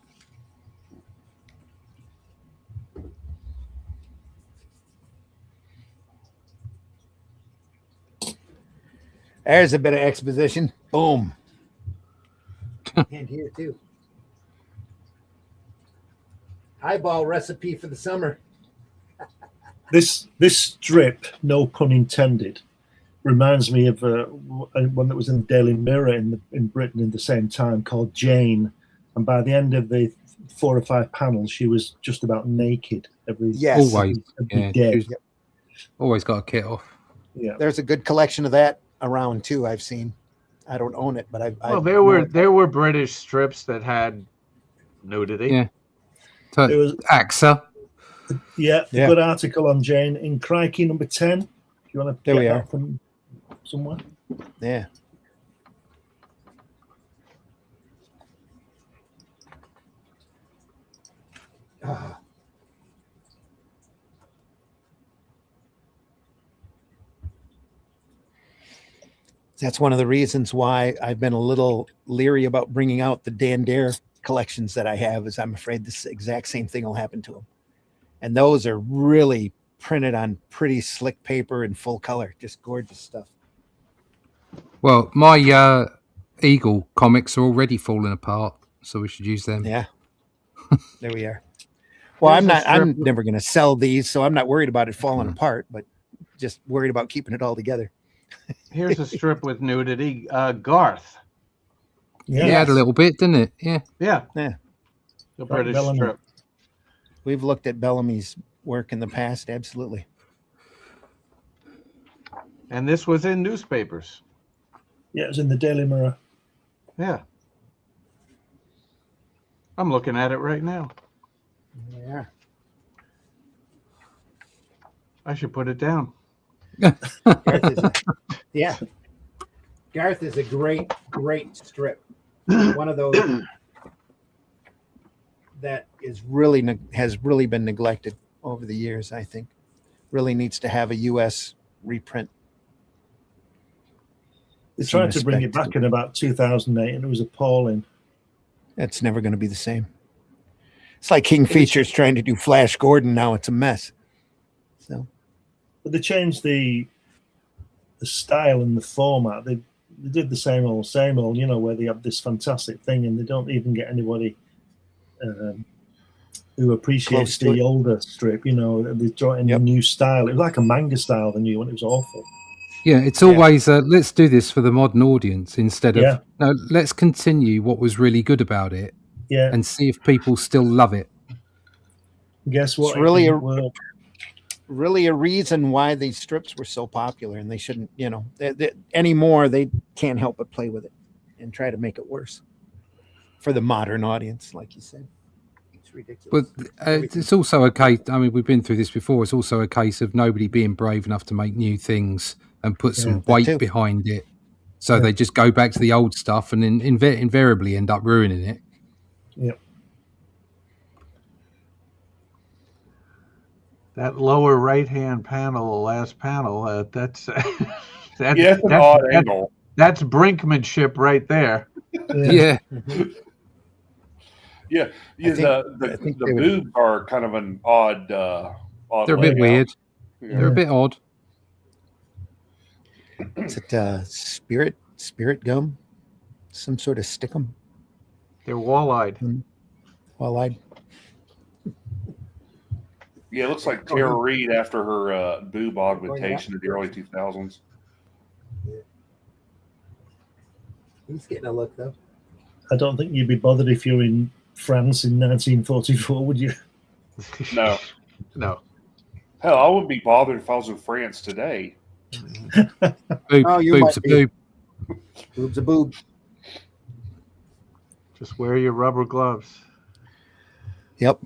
There's a bit of exposition. Boom. And here too. Highball recipe for the summer. This strip, no pun intended, reminds me of one that was in the Daily Mirror in Britain in the same time called Jane. And by the end of the 4 or 5 panels, she was just about naked every Always. every day. Yep. Always got a kit off. Yeah. There's a good collection of that around too. I've seen. I don't own it, but Well, there were British strips that had nudity. Yeah. So, It was AXA. yeah, Yeah. good article on Jane in Crikey number 10. If you want to There get we that are. from somewhere. Yeah. Ah. That's one of the reasons why I've been a little leery about bringing out the Dan Dare collections that I have, is I'm afraid this exact same thing will happen to them. And those are really printed on pretty slick paper and full color, just gorgeous stuff. Well, my Eagle comics are already falling apart, so we should use them. Yeah. There we are. Well, Here's a I'm strip- never going to sell these, so I'm not worried about it falling Mm. apart, but just worried about keeping it all together. Here's a strip with nudity. Garth. Yeah. It had a little bit, didn't it? Yeah. Yeah. Yeah. The Frank British Bellamy. strip. We've looked at Bellamy's work in the past. Absolutely. And this was in newspapers. Yeah, it was in the Daily Mirror. Yeah. I'm looking at it right now. Yeah. I should put it down. Garth is a great strip. One of those that is really has really been neglected over the years. I think really needs to have a U.S. reprint. They Some tried to bring it respect. back in about 2008, and it was appalling. It's never going to be the same. It's like King Features trying to do Flash Gordon. Now it's a mess. So But they changed the style and the format. They did the same old, you know, where they have this fantastic thing, and they don't even get anybody who appreciates Close to the it. older strip. You know, they brought in Yep. a new style. It was like a manga style, the new one. It was awful. Yeah, it's always let's do this for the modern audience instead of Yeah. no, let's continue what was really good about it Yeah. and see if people still love it. Guess what? It's really It a- didn't work. really a reason why these strips were so popular, and they shouldn't, you know, anymore. They can't help but play with it and try to make it worse for the modern audience, like you said. It's ridiculous. But it's also a case. I mean, we've been through this before. It's also a case of nobody being brave enough to make new things and put some that weight too. behind it. So Yeah. they just go back to the old stuff and invariably end up ruining it. That lower right-hand panel, the last panel, that's Yeah, it's an odd angle. That's brinkmanship right there. Yeah. Yeah, I think the they would- boobs are kind of an odd. Odd They're a bit layout. weird. Yeah. They're a bit odd. Is it spirit gum? Some sort of stickum? They're wall-eyed. Wall-eyed? Yeah, it looks like Tara Reid after her boob augmentation in the early 2000s. He's getting a look, though. I don't think you'd be bothered if you're in France in 1944, would you? No. No. Hell, I wouldn't be bothered if I was in France today. Oh, you Boob's might a be. boob. Boob's a boob. Just wear your rubber gloves. Yep.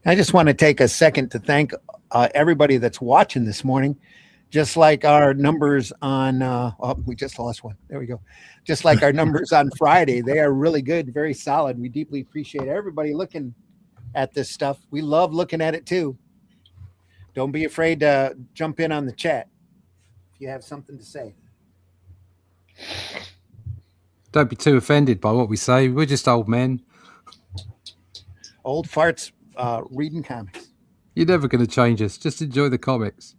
I just want to take a second to thank everybody that's watching this morning. Just like our numbers on, we just lost one. There we go. Just like our numbers on Friday, they are really good, very solid. We deeply appreciate everybody looking at this stuff. We love looking at it too. Don't be afraid to jump in on the chat if you have something to say. Don't be too offended by what we say. We're just old men. Old farts reading comics. You're never going to change us. Just enjoy the comics.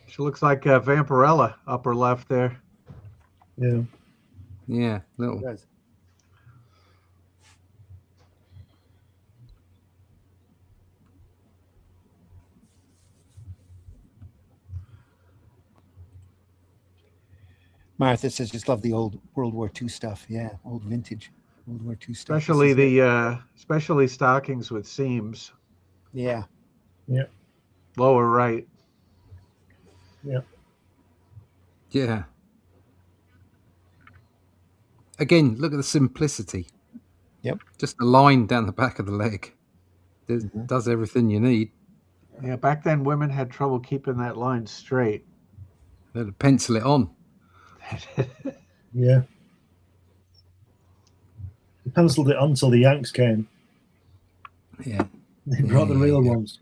She looks like Vampirella, upper left there. Yeah. Yeah, little. Does. Martha says, just love the old World War II stuff. Yeah, old vintage World War II stuff. Especially This is it. especially stockings with seams. Yeah. Lower right. Yeah. Again, look at the simplicity. Yep. Just a line down the back of the leg. Mhm. Does everything you need. Yeah, back then women had trouble keeping that line straight. Then pencil it on. Yeah. They penciled it on until the Yanks came. Yeah. They brought the real ones.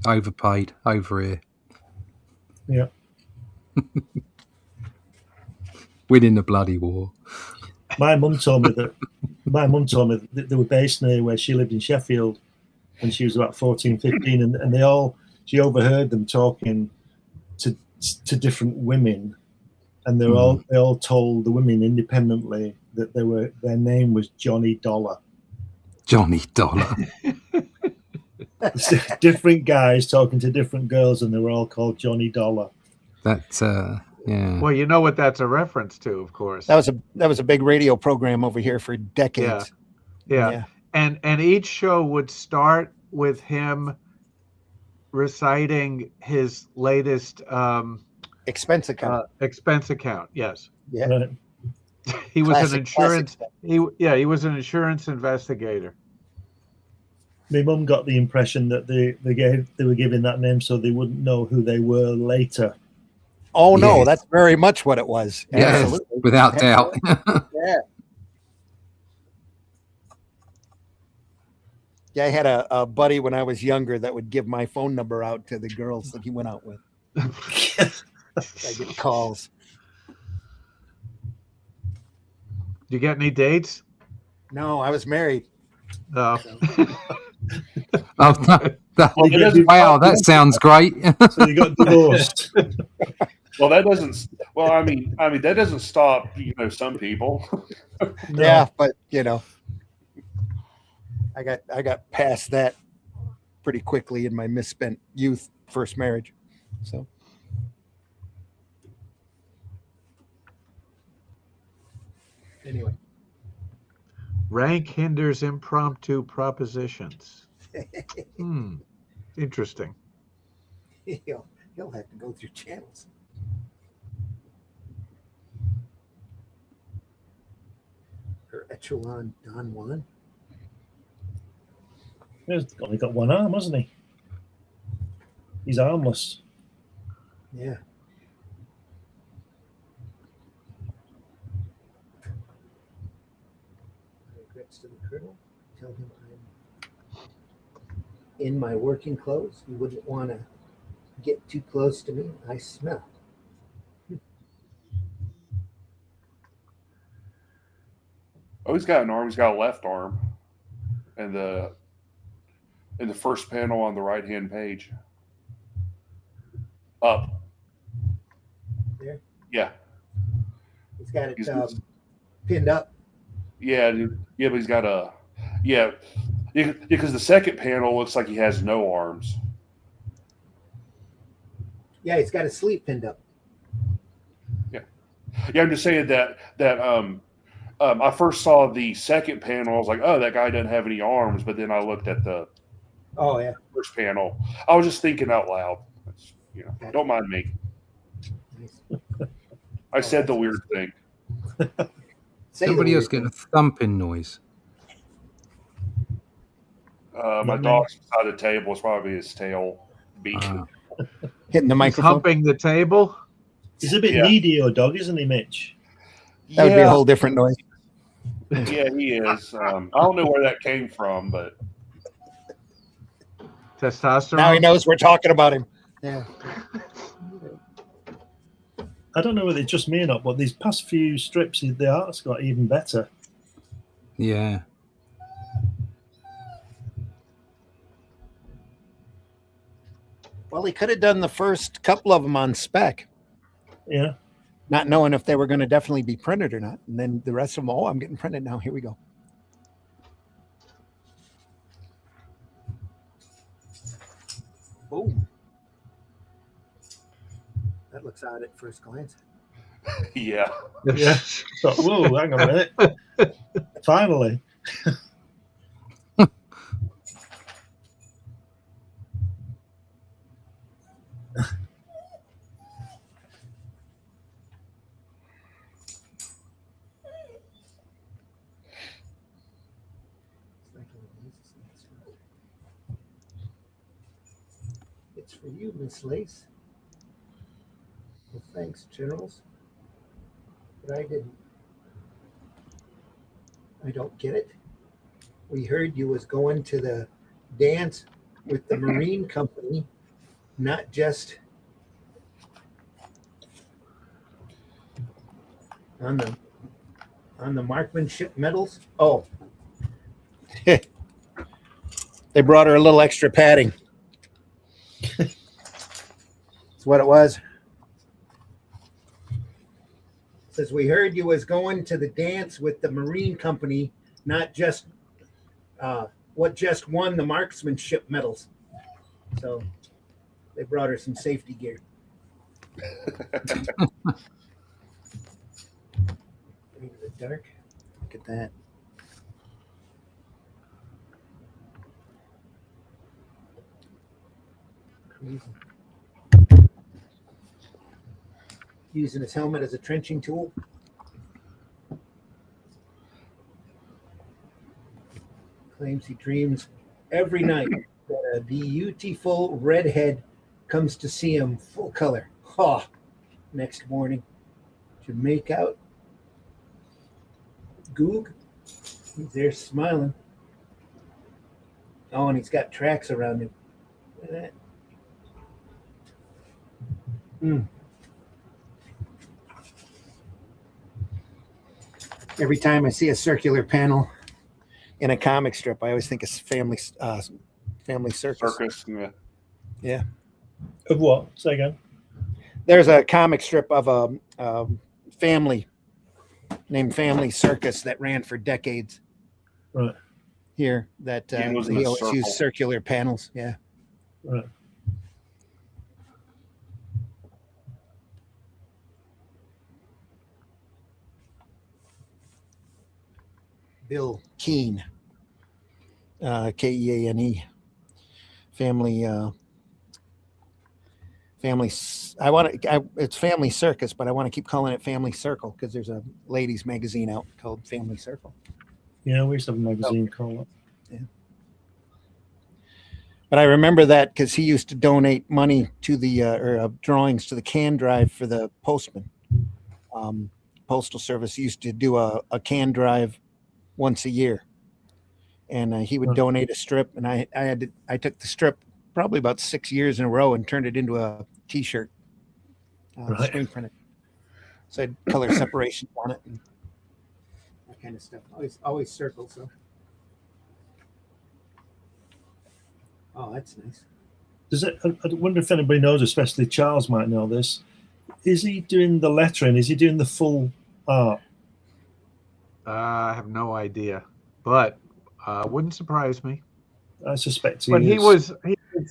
Overpaid, over here. Yeah. Winning the bloody war. My mum told me that they were based near where she lived in Sheffield when she was about 14, 15, and she overheard them talking to different women, and they all told the women independently that their name was Johnny Dollar. Johnny Dollar. Different guys talking to different girls, and they were all called Johnny Dollar. That's yeah. Well, you know what that's a reference to, of course. That was a big radio program over here for decades. Yeah. And each show would start with him reciting his latest Expense account. Expense account. Yes. Yeah. Right. He was Classic- an insurance. classic He was an insurance investigator. My mum got the impression that they were giving that name so they wouldn't know who they were later. Oh no, Yes. that's very much what it was. Yes, Absolutely. without doubt. Yeah. Yeah, I had a buddy when I was younger that would give my phone number out to the girls that he went out with. I get calls. Do you get any dates? No, I was married. No. Oh, wow, that sounds great. So you got divorced. Well, that doesn't. Well, I mean, that doesn't stop. Some people. No. Yeah, but I got past that pretty quickly in my misspent youth, first marriage. So anyway, Rank hinders impromptu propositions. Interesting. he'll have to go through channels. Or Echelon Don Juan. He's only got one arm, hasn't he? He's armless. Yeah. Regrets to the Colonel. Tell him I'm in my working clothes. You wouldn't want to get too close to me. I smell. Oh, he's got an arm. He's got a left arm, and in the first panel on the right-hand page, up. There? Yeah. He's got it He's- pinned up. Yeah, but he's got because the second panel looks like he has no arms. Yeah, he's got his sleeve pinned up. Yeah, I'm just saying that I first saw the second panel. I was like, oh, that guy doesn't have any arms. But then I looked at the Oh yeah. first panel. I was just thinking out loud. Don't mind me. Nice. I said the weird thing. Say Somebody the else word. getting a thumping noise. My dog's beside the table. It's probably his tail beating. Hitting the He's microphone. humping the table. He's a bit Yeah. needy, your dog, isn't he, Mitch? That would be a whole different noise. Yeah, he is. I don't know where that came from, but Testosterone. Now he knows we're talking about him. Yeah. I don't know whether it's just me or not, but these past few strips, the art's got even better. Yeah. Well, he could have done the first couple of them on spec, Yeah. not knowing if they were going to definitely be printed or not. And then the rest of them, oh, I'm getting printed now. Here we go. Boom. That looks odd at first glance. yeah. Yeah. Thought, whoa, hang on a minute. Finally. It's for you, Miss Lace. Well, thanks, Generals. But I don't get it. We heard you was going to the dance with the Marine Company, not just on the marksmanship medals. Oh, they brought her a little extra padding. That's what it was. It says, we heard you was going to the dance with the Marine Company, not just what just won the marksmanship medals. So they brought her some safety gear. Into the dark. Look at that. Crazy. Using his helmet as a trenching tool. Claims he dreams every night that a beautiful redhead comes to see him full color. Oh, next morning to make out. Goog, he's there smiling. Oh, and he's got tracks around him. Look at that. Every time I see a circular panel in a comic strip, I always think of Family Circus. Circus, yeah. Yeah. Of what? Say again. There's a comic strip of a family named Family Circus that ran for decades. Right. Here, that Yeah, it was in he a always circle. used circular panels. Yeah. Right. Bill Keane, Keane, family. It's Family Circus, but I want to keep calling it Family Circle because there's a ladies' magazine out called Family Circle. Yeah, we used to have a magazine called that. Yeah. But I remember that because he used to donate money to the drawings to the can drive for the postman. Postal Service used to do a can drive once a year, and he would donate a strip, and I took the strip probably about 6 years in a row and turned it into a T-shirt, screen printed. So I had color separation on it and that kind of stuff. Always circles. So, oh, that's nice. Does it? I wonder if anybody knows, especially Charles might know this. Is he doing the lettering? Is he doing the full art? I have no idea, but wouldn't surprise me. I suspect But he is.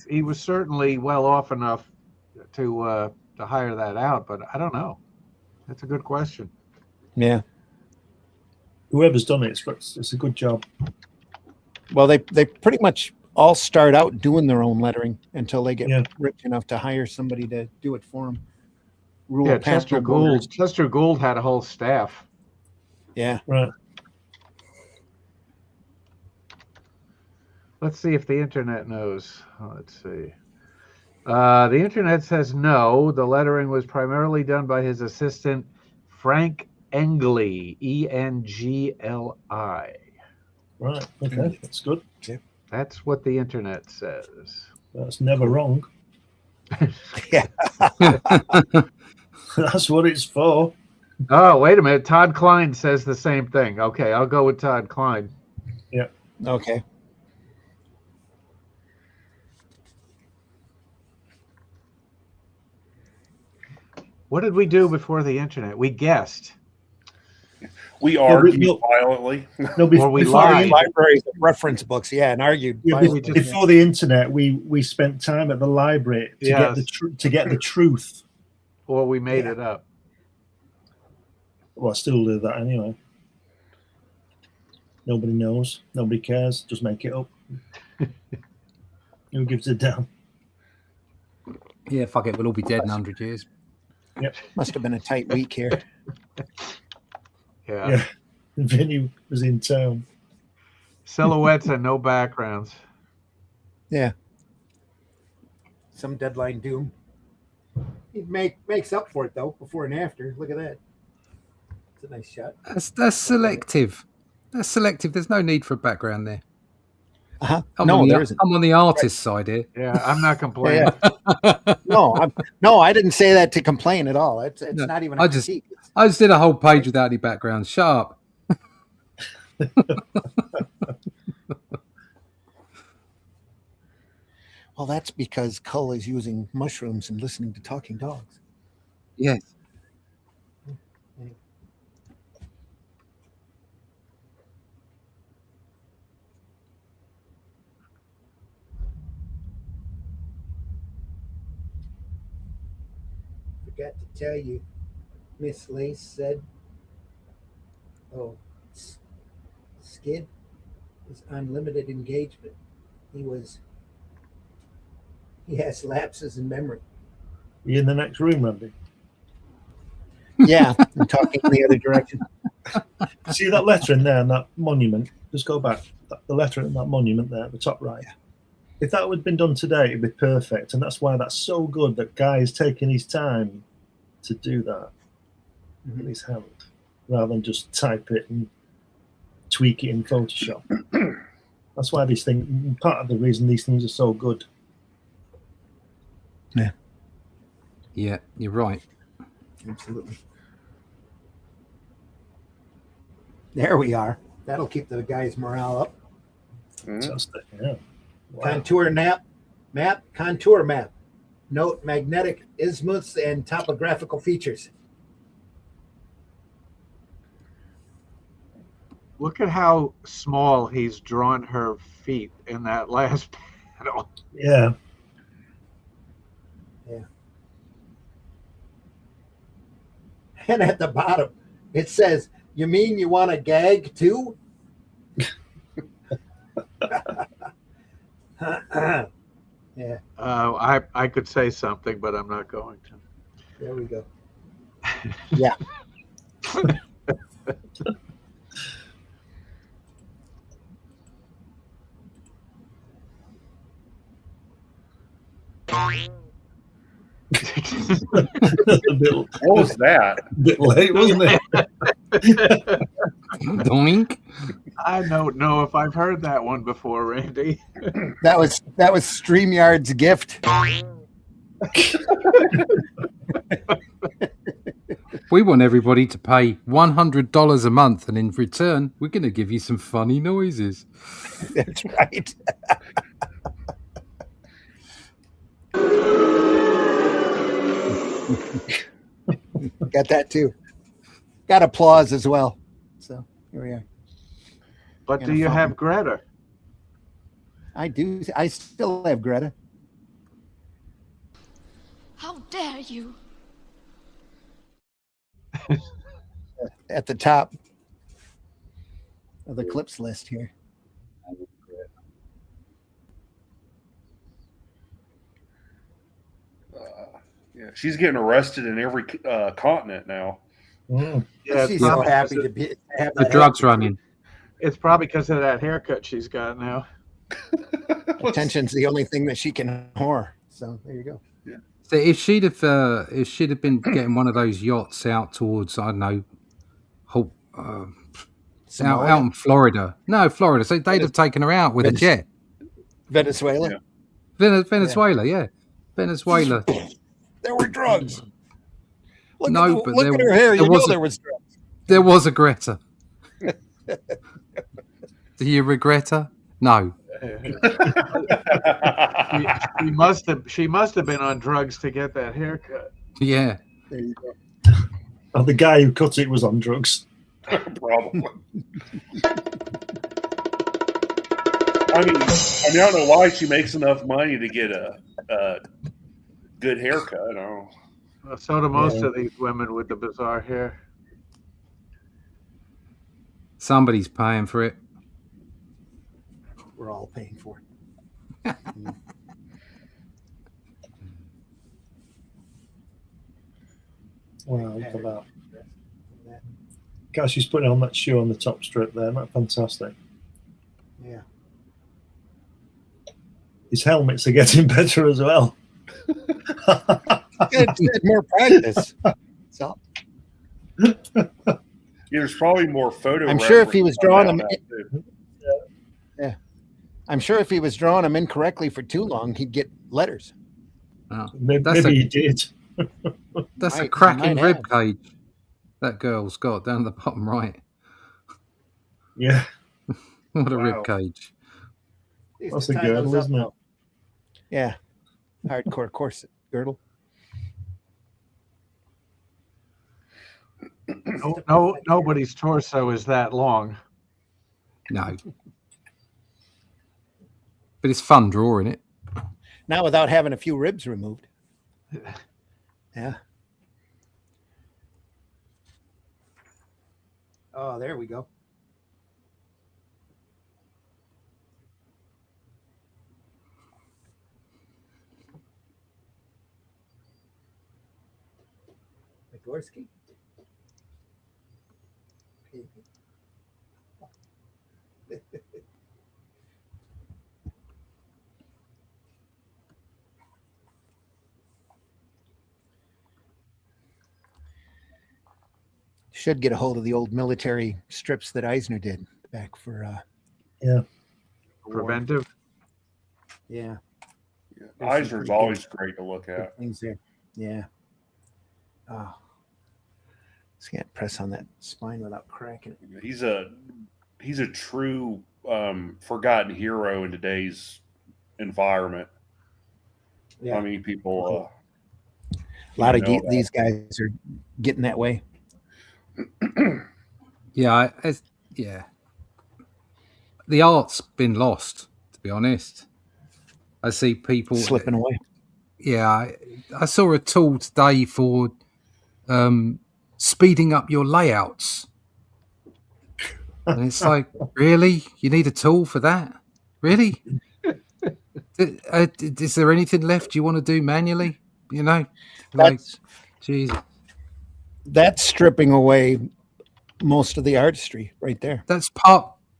he was certainly well off enough to hire that out. But I don't know. That's a good question. Yeah. Whoever's done it, it's a good job. Well, they pretty much all start out doing their own lettering until they get rich enough to hire somebody to do it for them. Chester Gould had a whole staff. Yeah. Right. Let's see if the internet knows. Let's see. The internet says no. The lettering was primarily done by his assistant, Frank Engli, Engli. Right. Okay. That's good. That's what the internet says. That's never wrong. Yeah. That's what it's for. Oh, wait a minute. Todd Klein says the same thing. Okay, I'll go with Todd Klein. Yeah. Okay. What did we do before the internet? We guessed. We argued violently. No, Or we before lied. Libraries of reference books, and argued. Before the internet, we spent time at the library to get the truth. Or we made it up. Well, I still do that anyway. Nobody knows. Nobody cares. Just make it up. Who gives a damn? Yeah, fuck it. We'll all be dead in 100 years. Yep. Must have been a tight week here. Yeah. Vinny was in town. Silhouettes and no backgrounds. Yeah. Some deadline doom. He makes up for it though, before and after. Look at that. It's a nice shot. That's selective. That's selective. There's no need for a background there. No, there isn't. I'm on the artist side here. Yeah, I'm not complaining. No, I didn't say that to complain at all. It's No, not even a I just critique. did a whole page without any background. Shut up. Well, that's because Cull is using mushrooms and listening to talking dogs. Yes. Forgot to tell you, Miss Lace said, Skid is unlimited engagement. He has lapses in memory. You in the next room, Randy? Yeah, I'm talking in the other direction. See that letter in there and that monument? Just go back. The letter in that monument there at the top right. If that had been done today, it'd be perfect. And that's why that's so good that Guy is taking his time to do that with his hand, rather than just type it and tweak it in Photoshop. That's why these things, part of the reason these things are so good. Yeah, you're right. Absolutely. There we are. That'll keep the guy's morale up. Fantastic. Yeah. Wow. Contour map. Note magnetic isthmus and topographical features. Look at how small he's drawn her feet in that last panel. Yeah. Yeah. And at the bottom, it says, "You mean you want to gag too?" Yeah. I could say something, but I'm not going to. There we go. Yeah. What was that? A bit late, wasn't it? Doink. I don't know if I've heard that one before, Randy. That was StreamYard's gift. We want everybody to pay $100 a month, and in return, we're going to give you some funny noises. That's right. Got that too. Got applause as well. So here we are. But do you have Greta? I do. I still have Greta. How dare you? At the top of the clips list here. Yeah, she's getting arrested in every continent now. Yeah, She's so happy to have The that drugs running. It's probably because of that haircut she's got now. Attention's the only thing that she can whore. So there you go. Yeah. So if she'd have been getting one of those yachts out towards, I don't know, out in Florida. No, Florida. So they'd have taken her out with a jet. Venezuela. Yeah. Venezuela, yeah. Venezuela. There were drugs. Look but at her hair. You know there was drugs. There was a Greta. Do you regret her? No. She must have been on drugs to get that haircut. Yeah. There you go. Oh, the guy who cut it was on drugs. Probably. I mean, I don't know why she makes enough money to get a good haircut. I don't know. Well, so do most of these women with the bizarre hair. Somebody's paying for it. We're all paying for it. Wow, look at that. Guys, she's putting on that shoe on the top strip there. Isn't that fantastic? Yeah. His helmets are getting better as well. Good. More practice. So Yeah, there's probably more photo. I'm sure if he was drawing them, I'm sure if he was drawing them incorrectly for too long, he'd get letters. Oh, Maybe he did. That's a Might cracking have. rib cage that girl's got down the bottom right. Yeah. What a Wow. rib cage. That's a girdle, isn't it? Yeah. Hardcore corset girdle. No, nobody's torso is that long. No. But it's fun drawing it. Not without having a few ribs removed. Yeah. Oh, there we go. Gorski. Should get a hold of the old military strips that Eisner did back for Preventive. Yeah. Eisner's always great to look at. Things there. Yeah. Oh. Just can't press on that spine without cracking it. He's a true forgotten hero in today's environment. Yeah. I mean, people. A lot of these guys are getting that way. Yeah, the art's been lost, to be honest. I see people slipping away. Yeah, I saw a tool today for speeding up your layouts. And it's like, really? You need a tool for that? Really? Is there anything left you want to do manually? You know? Like, Jesus. That's stripping away most of the artistry right there. That's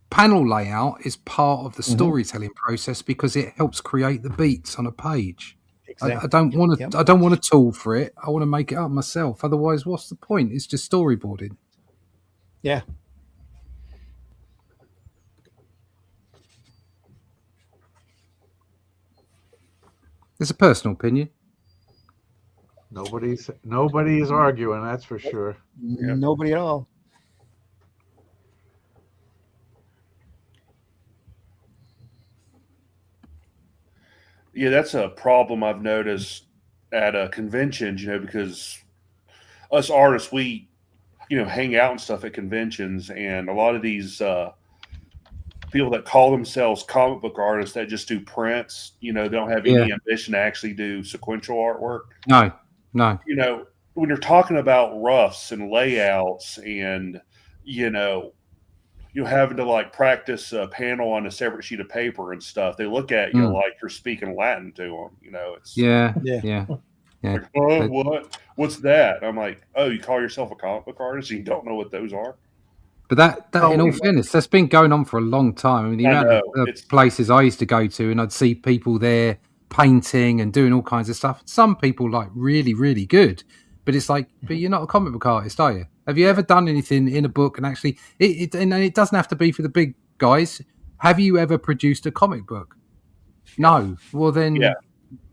panel layout is part of the storytelling process because it helps create the beats on a page. Exactly. I don't want to. I don't want a tool for it. I want to make it up myself. Otherwise, what's the point? It's just storyboarding. Yeah. It's a personal opinion. Nobody is arguing. That's for sure. Yep. Nobody at all. Yeah, that's a problem I've noticed at conventions, because us artists, we, hang out and stuff at conventions, and a lot of these people that call themselves comic book artists that just do prints, they don't have any ambition to actually do sequential artwork. No. When you're talking about roughs and layouts and, having to practice a panel on a separate sheet of paper and stuff, they look at you like you're speaking Latin to them. It's yeah. Like, oh, what's that? I'm like, oh, you call yourself a comic book artist and you don't know what those are? But that in all fairness, that's been going on for a long time. I mean, the amount of places I used to go to, and I'd see people there painting and doing all kinds of stuff. Some people really, really good, but it's like, but you're not a comic book artist, are you? Have you ever done anything in a book? And actually, it doesn't have to be for the big guys. Have you ever produced a comic book? No. Well, then,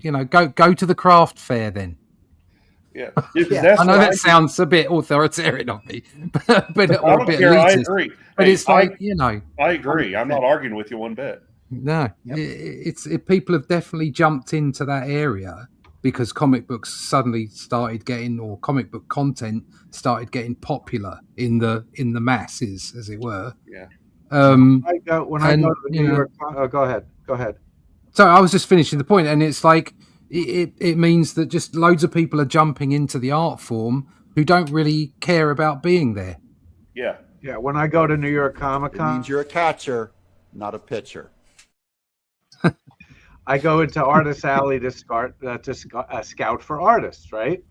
go to the craft fair then. Yeah, I know that sounds a bit authoritarian of me, but I don't care. I agree. But it's like, I agree. I'm not arguing with you one bit. No, it's people have definitely jumped into that area because comic books suddenly started getting, or comic book content started getting popular in the masses, as it were. Yeah. When I go to New York, go ahead. So I was just finishing the point, and it's like it means that just loads of people are jumping into the art form who don't really care about being there. Yeah. Yeah. When I go to New York Comic Con, it means you're a catcher, not a pitcher. I go into Artist Alley to scout for artists, right?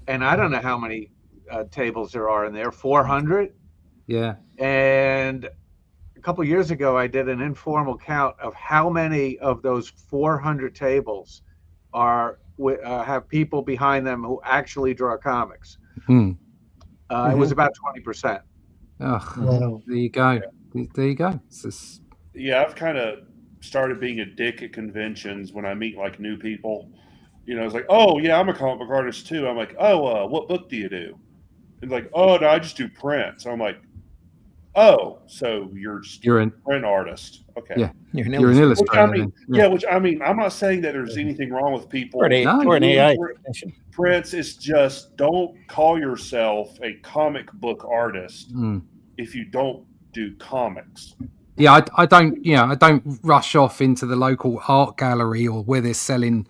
And I don't know how many tables there are in there, 400. Yeah. And a couple of years ago, I did an informal count of how many of those 400 tables have people behind them who actually draw comics. It was about 20%. Oh, wow. There you go. Yeah. There you go. Yeah, I've kind of started being a dick at conventions when I meet like new people. You know, it's like, oh yeah, I'm a comic book artist too. I'm like, oh, what book do you do? And like, oh no, I just do prints. I'm like, oh, so you're just You're a an print artist. Okay. yeah. You're an You're an illustrator. Which I illustrator. mean, Then. which I mean, I'm not saying that there's anything wrong with people. Or an, No. or an AI. Prints is just don't call yourself a comic book artist if you don't do comics. Yeah, I don't. Yeah, I don't rush off into the local art gallery or where they're selling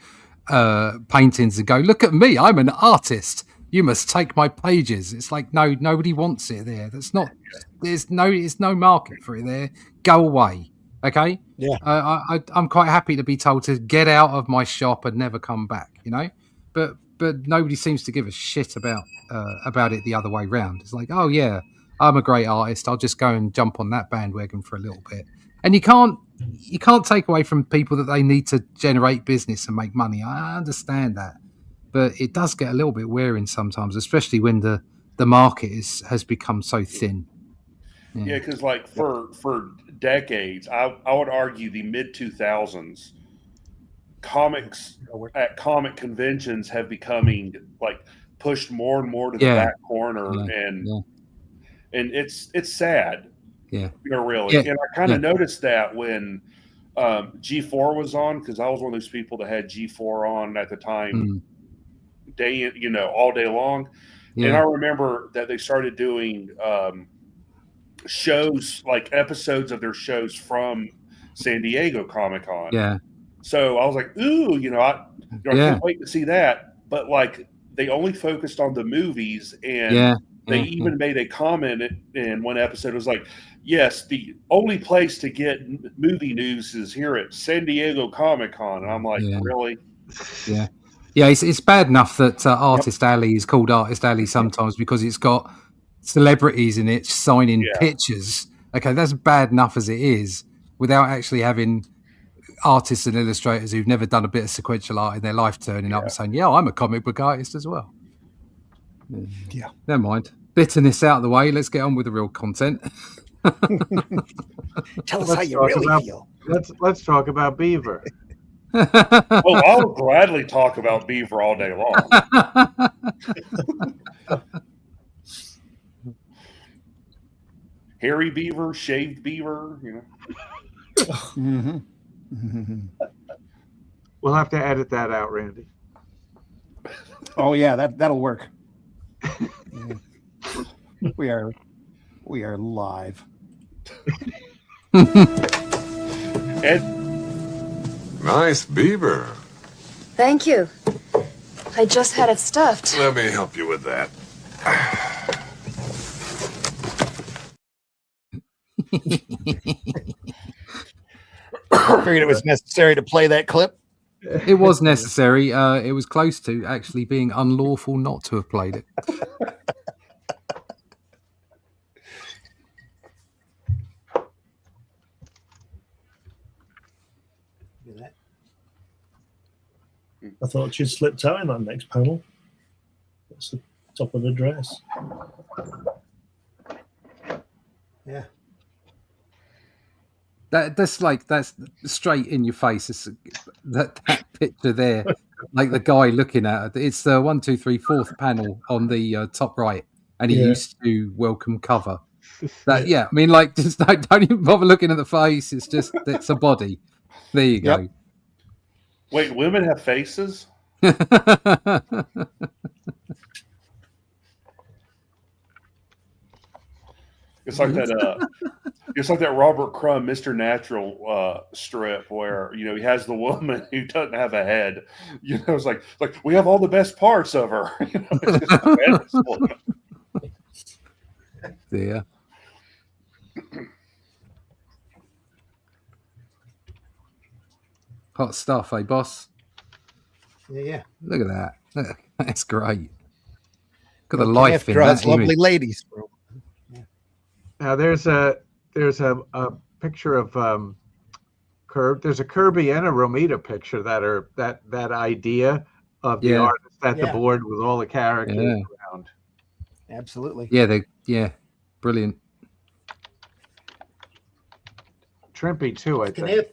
paintings and go, look at me, I'm an artist. You must take my pages. It's like, no, nobody wants it there. That's not. There's no market for it there. Go away. Okay. Yeah. I'm quite happy to be told to get out of my shop and never come back. You know, but nobody seems to give a shit about it the other way round. It's like, oh yeah, I'm a great artist. I'll just go and jump on that bandwagon for a little bit. And you can't take away from people that they need to generate business and make money. I understand that, but it does get a little bit wearing sometimes, especially when the market has become so thin. Yeah, because like for decades, I would argue the mid 2000s, comics at comic conventions have becoming like pushed more and more to the back corner, and it's sad. Yeah, you know, really. Yeah. And I kind of noticed that when G4 was on, because I was one of those people that had G4 on at the time, all day long. Yeah. And I remember that they started doing shows, like episodes of their shows from San Diego Comic-Con. Yeah. So I was like, ooh, I can't wait to see that. But like, they only focused on the movies, and they even made a comment in one episode. It was like, yes, the only place to get movie news is here at San Diego Comic-Con. And I'm like, really? Yeah. Yeah, it's bad enough that Artist Alley is called Artist Alley sometimes because it's got celebrities in it signing pictures. Okay, that's bad enough as it is, without actually having artists and illustrators who've never done a bit of sequential art in their life turning up and saying, yeah, I'm a comic book artist as well. Yeah. Never mind. Bitterness out of the way. Let's get on with the real content. Tell us how you really feel. Let's talk about Beaver. Well, I'll gladly talk about Beaver all day long. Hairy beaver, shaved beaver, We'll have to edit that out, Randy. Oh yeah, that'll work. We are live. Nice beaver. Thank you. I just had it stuffed. Let me help you with that. Figured it was necessary to play that clip. It was necessary. It was close to actually being unlawful not to have played it. I thought she'd slipped out in that next panel. That's the top of the dress. Yeah. That's straight in your face. It's, that picture there, like the guy looking at it. It's the 1, 2, 3, 4th panel on the top right, and he used to welcome cover. That I mean, like, just don't even bother looking at the face. It's a body. There you go. Wait, women have faces? It's like that. It's like that Robert Crumb, Mr. Natural strip where he has the woman who doesn't have a head. It's like we have all the best parts of her. It's just Yeah. Hot stuff, eh, boss? Yeah. Look at that. That's great. Look at the life in draws that lovely image. ladies. Now there's a picture of There's a Kirby and a Romita picture that are that idea of the artist at the board with all the characters around. Absolutely. Yeah, brilliant. Trimpy too, I think. Caniff.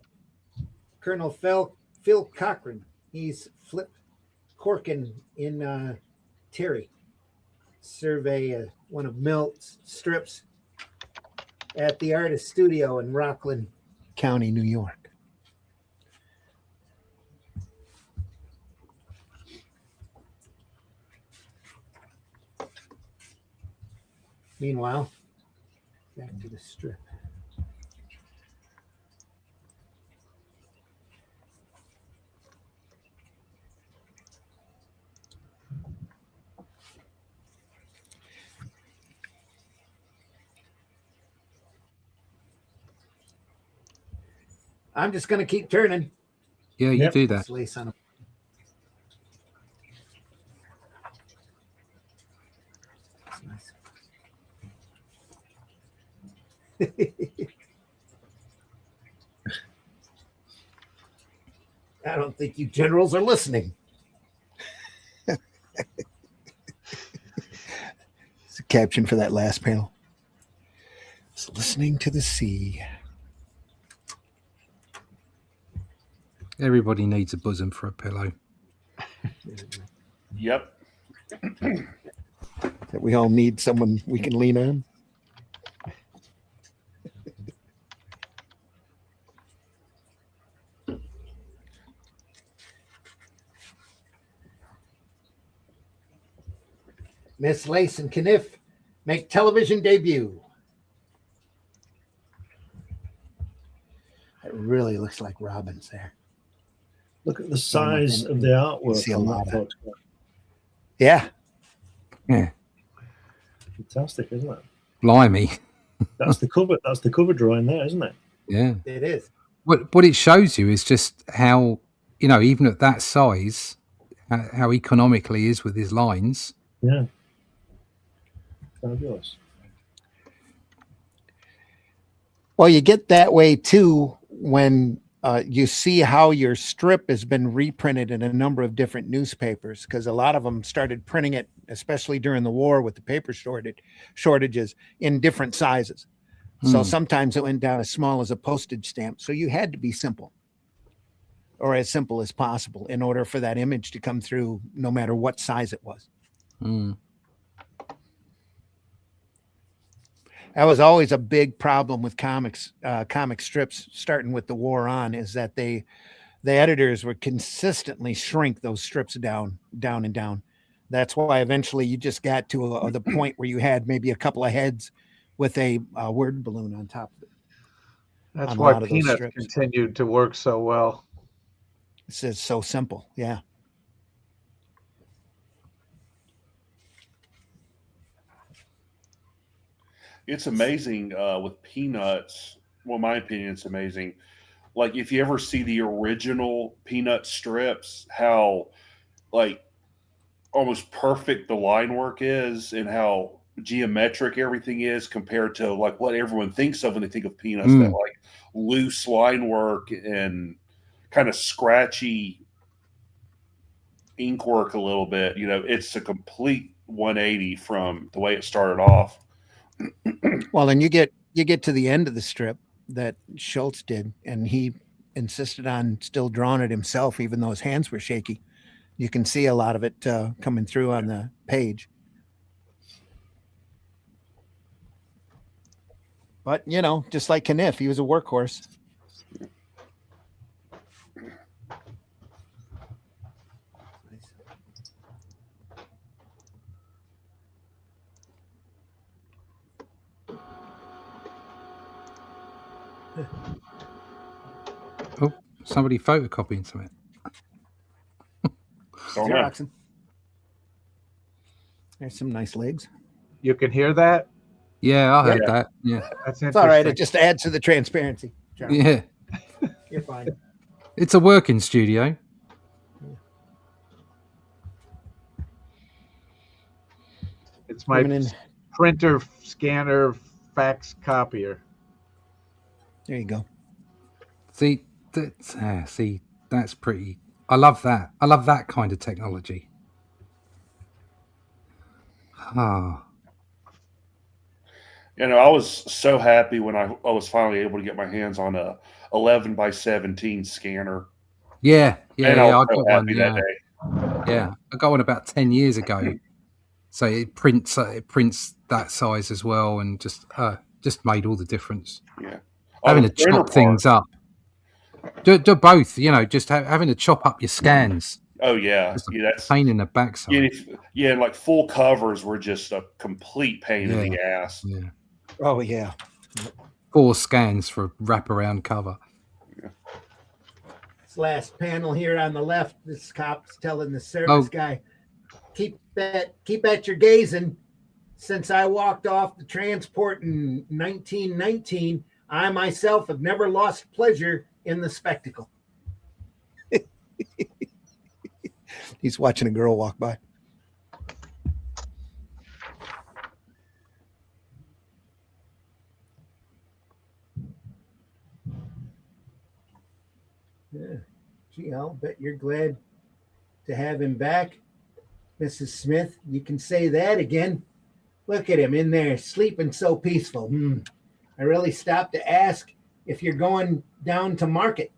Colonel Phil Cochran. He's flipped corking in Terry. Survey one of Milt's strips at the Artist Studio in Rockland County, New York. Meanwhile, back to the strip. I'm just going to keep turning. Yeah, you do that. Lace on That's nice. I don't think you generals are listening. It's a caption for that last panel. It's listening to the sea. Everybody needs a bosom for a pillow. Yep. That we all need someone we can lean on. Miss Lace and Caniff make television debut. It really looks like Robin's there. Look at the size of the artwork. See a on lot that of photograph. Yeah. Yeah. Fantastic, isn't it? Blimey. That's the cover. That's the cover drawing there, isn't it? Yeah. It is. What it shows you is just how, even at that size, how economical he is with his lines. Yeah. Fabulous. Well, you get that way too when you see how your strip has been reprinted in a number of different newspapers, because a lot of them started printing it, especially during the war with the paper shortages, in different sizes. So sometimes it went down as small as a postage stamp. So you had to be simple, or as simple as possible, in order for that image to come through, no matter what size it was. That was always a big problem with comics, comic strips, starting with the war on, is that the editors would consistently shrink those strips down. That's why eventually you just got to the point where you had maybe a couple of heads with a word balloon on top of it. That's why Peanuts continued to work so well. This is so simple. Yeah. It's amazing with Peanuts. Well, in my opinion, it's amazing. Like, if you ever see the original Peanut strips, how like almost perfect the line work is, and how geometric everything is compared to like what everyone thinks of when they think of Peanuts. That like loose line work and kind of scratchy ink work a little bit. It's a complete 180 from the way it started off. Well, then you get to the end of the strip that Schultz did, and he insisted on still drawing it himself, even though his hands were shaky. You can see a lot of it coming through on the page. But, just like Caniff, he was a workhorse. Oh, somebody photocopying something. Xeroxing. There's some nice legs. You can hear that? Yeah, I heard that. Yeah. That's it's all right. It just adds to the transparency. John. Yeah. You're fine. It's a working studio. It's my printer, scanner, fax copier. There you go. See, that's pretty. I love that. I love that kind of technology. I was so happy when I was finally able to get my hands on a 11 by 17 scanner. Yeah. And I was I so got one. happy that day. Yeah, I got one about 10 years ago. So it prints that size as well, and just made all the difference. Yeah. Having to chop things up. Do both, just having to chop up your scans. Oh yeah, It's a that's pain in the backside. Yeah, like full covers were just a complete pain in the ass. Yeah. Oh yeah. 4 scans for a wraparound cover. This last panel here on the left, this cop's telling the service guy, keep at your gazing. Since I walked off the transport in 1919, I myself have never lost pleasure in the spectacle. He's watching a girl walk by. Yeah. Gee, I'll bet you're glad to have him back, Mrs. Smith. You can say that again. Look at him in there, sleeping so peaceful. I really stopped to ask if you're going down to market.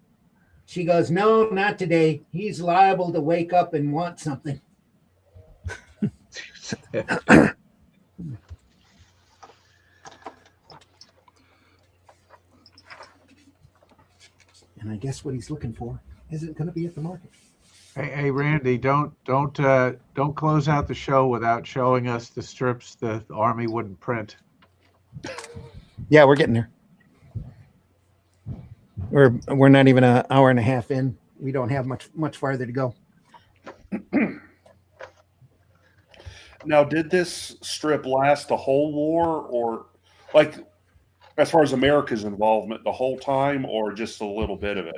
She goes, no, not today. He's liable to wake up and want something. And I guess what he's looking for isn't going to be at the market. Hey, Randy, don't close out the show without showing us the strips the Army wouldn't print. Yeah, we're getting there. We're not even an hour and a half in. We don't have much farther to go. Now, did this strip last the whole war, or like as far as America's involvement the whole time, or just a little bit of it?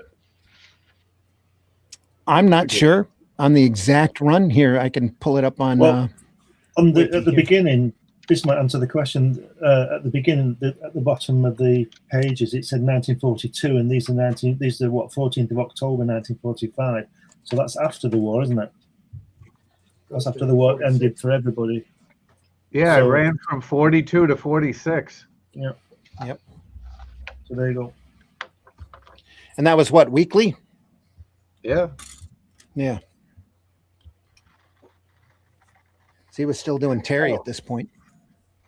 I'm not sure on the exact run here. I can pull it up on. At the beginning, this might answer the question. At the beginning, at the bottom of the pages, it said 1942, and these are 14th of October 1945. So that's after the war, isn't it? That's after the war ended for everybody. Yeah, So, it ran from 42 to 46. Yeah. Yep. So there you go. And that was what, weekly? Yeah. Yeah. So he was still doing Terry at this point.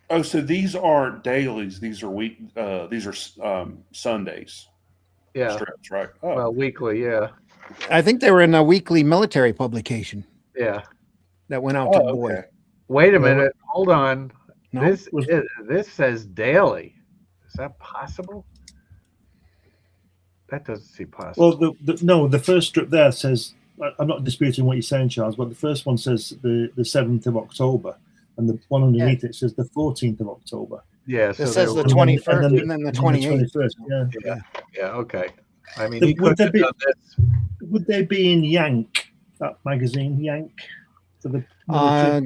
Oh, so these aren't dailies; these are These are Sundays. Yeah. Strips, right? Oh. Well, weekly. Yeah. I think they were in a weekly military publication. Yeah. That went out to the boy. Wait a minute. Hold on. No, This says daily. Is that possible? That doesn't seem possible. Well, the first strip there says, I'm not disputing what you're saying, Charles, but the first one says the 7th of October, and the one underneath it says the 14th of October. Yeah, so it says the 21st and then the 28th. Yeah, okay. I mean, would they be in Yank, that magazine, Yank? For the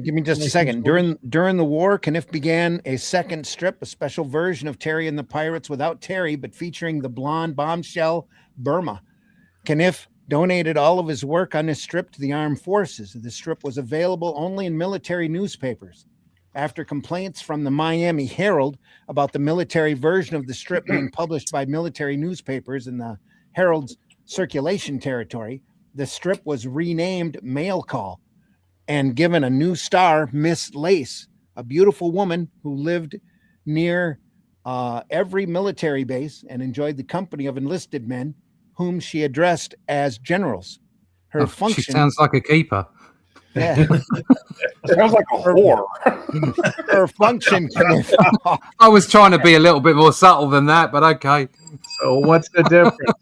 give me just a second. During the war, Caniff began a second strip, a special version of Terry and the Pirates without Terry, but featuring the blonde bombshell Burma. Caniff donated all of his work on this strip to the armed forces. The strip was available only in military newspapers. After complaints from the Miami Herald about the military version of the strip being published by military newspapers in the Herald's circulation territory, the strip was renamed Mail Call and given a new star, Miss Lace, a beautiful woman who lived near every military base and enjoyed the company of enlisted men whom she addressed as generals. Her function... She sounds like a keeper. Yeah. Sounds like a whore. Her function... I was trying to be a little bit more subtle than that, but okay. So what's the difference?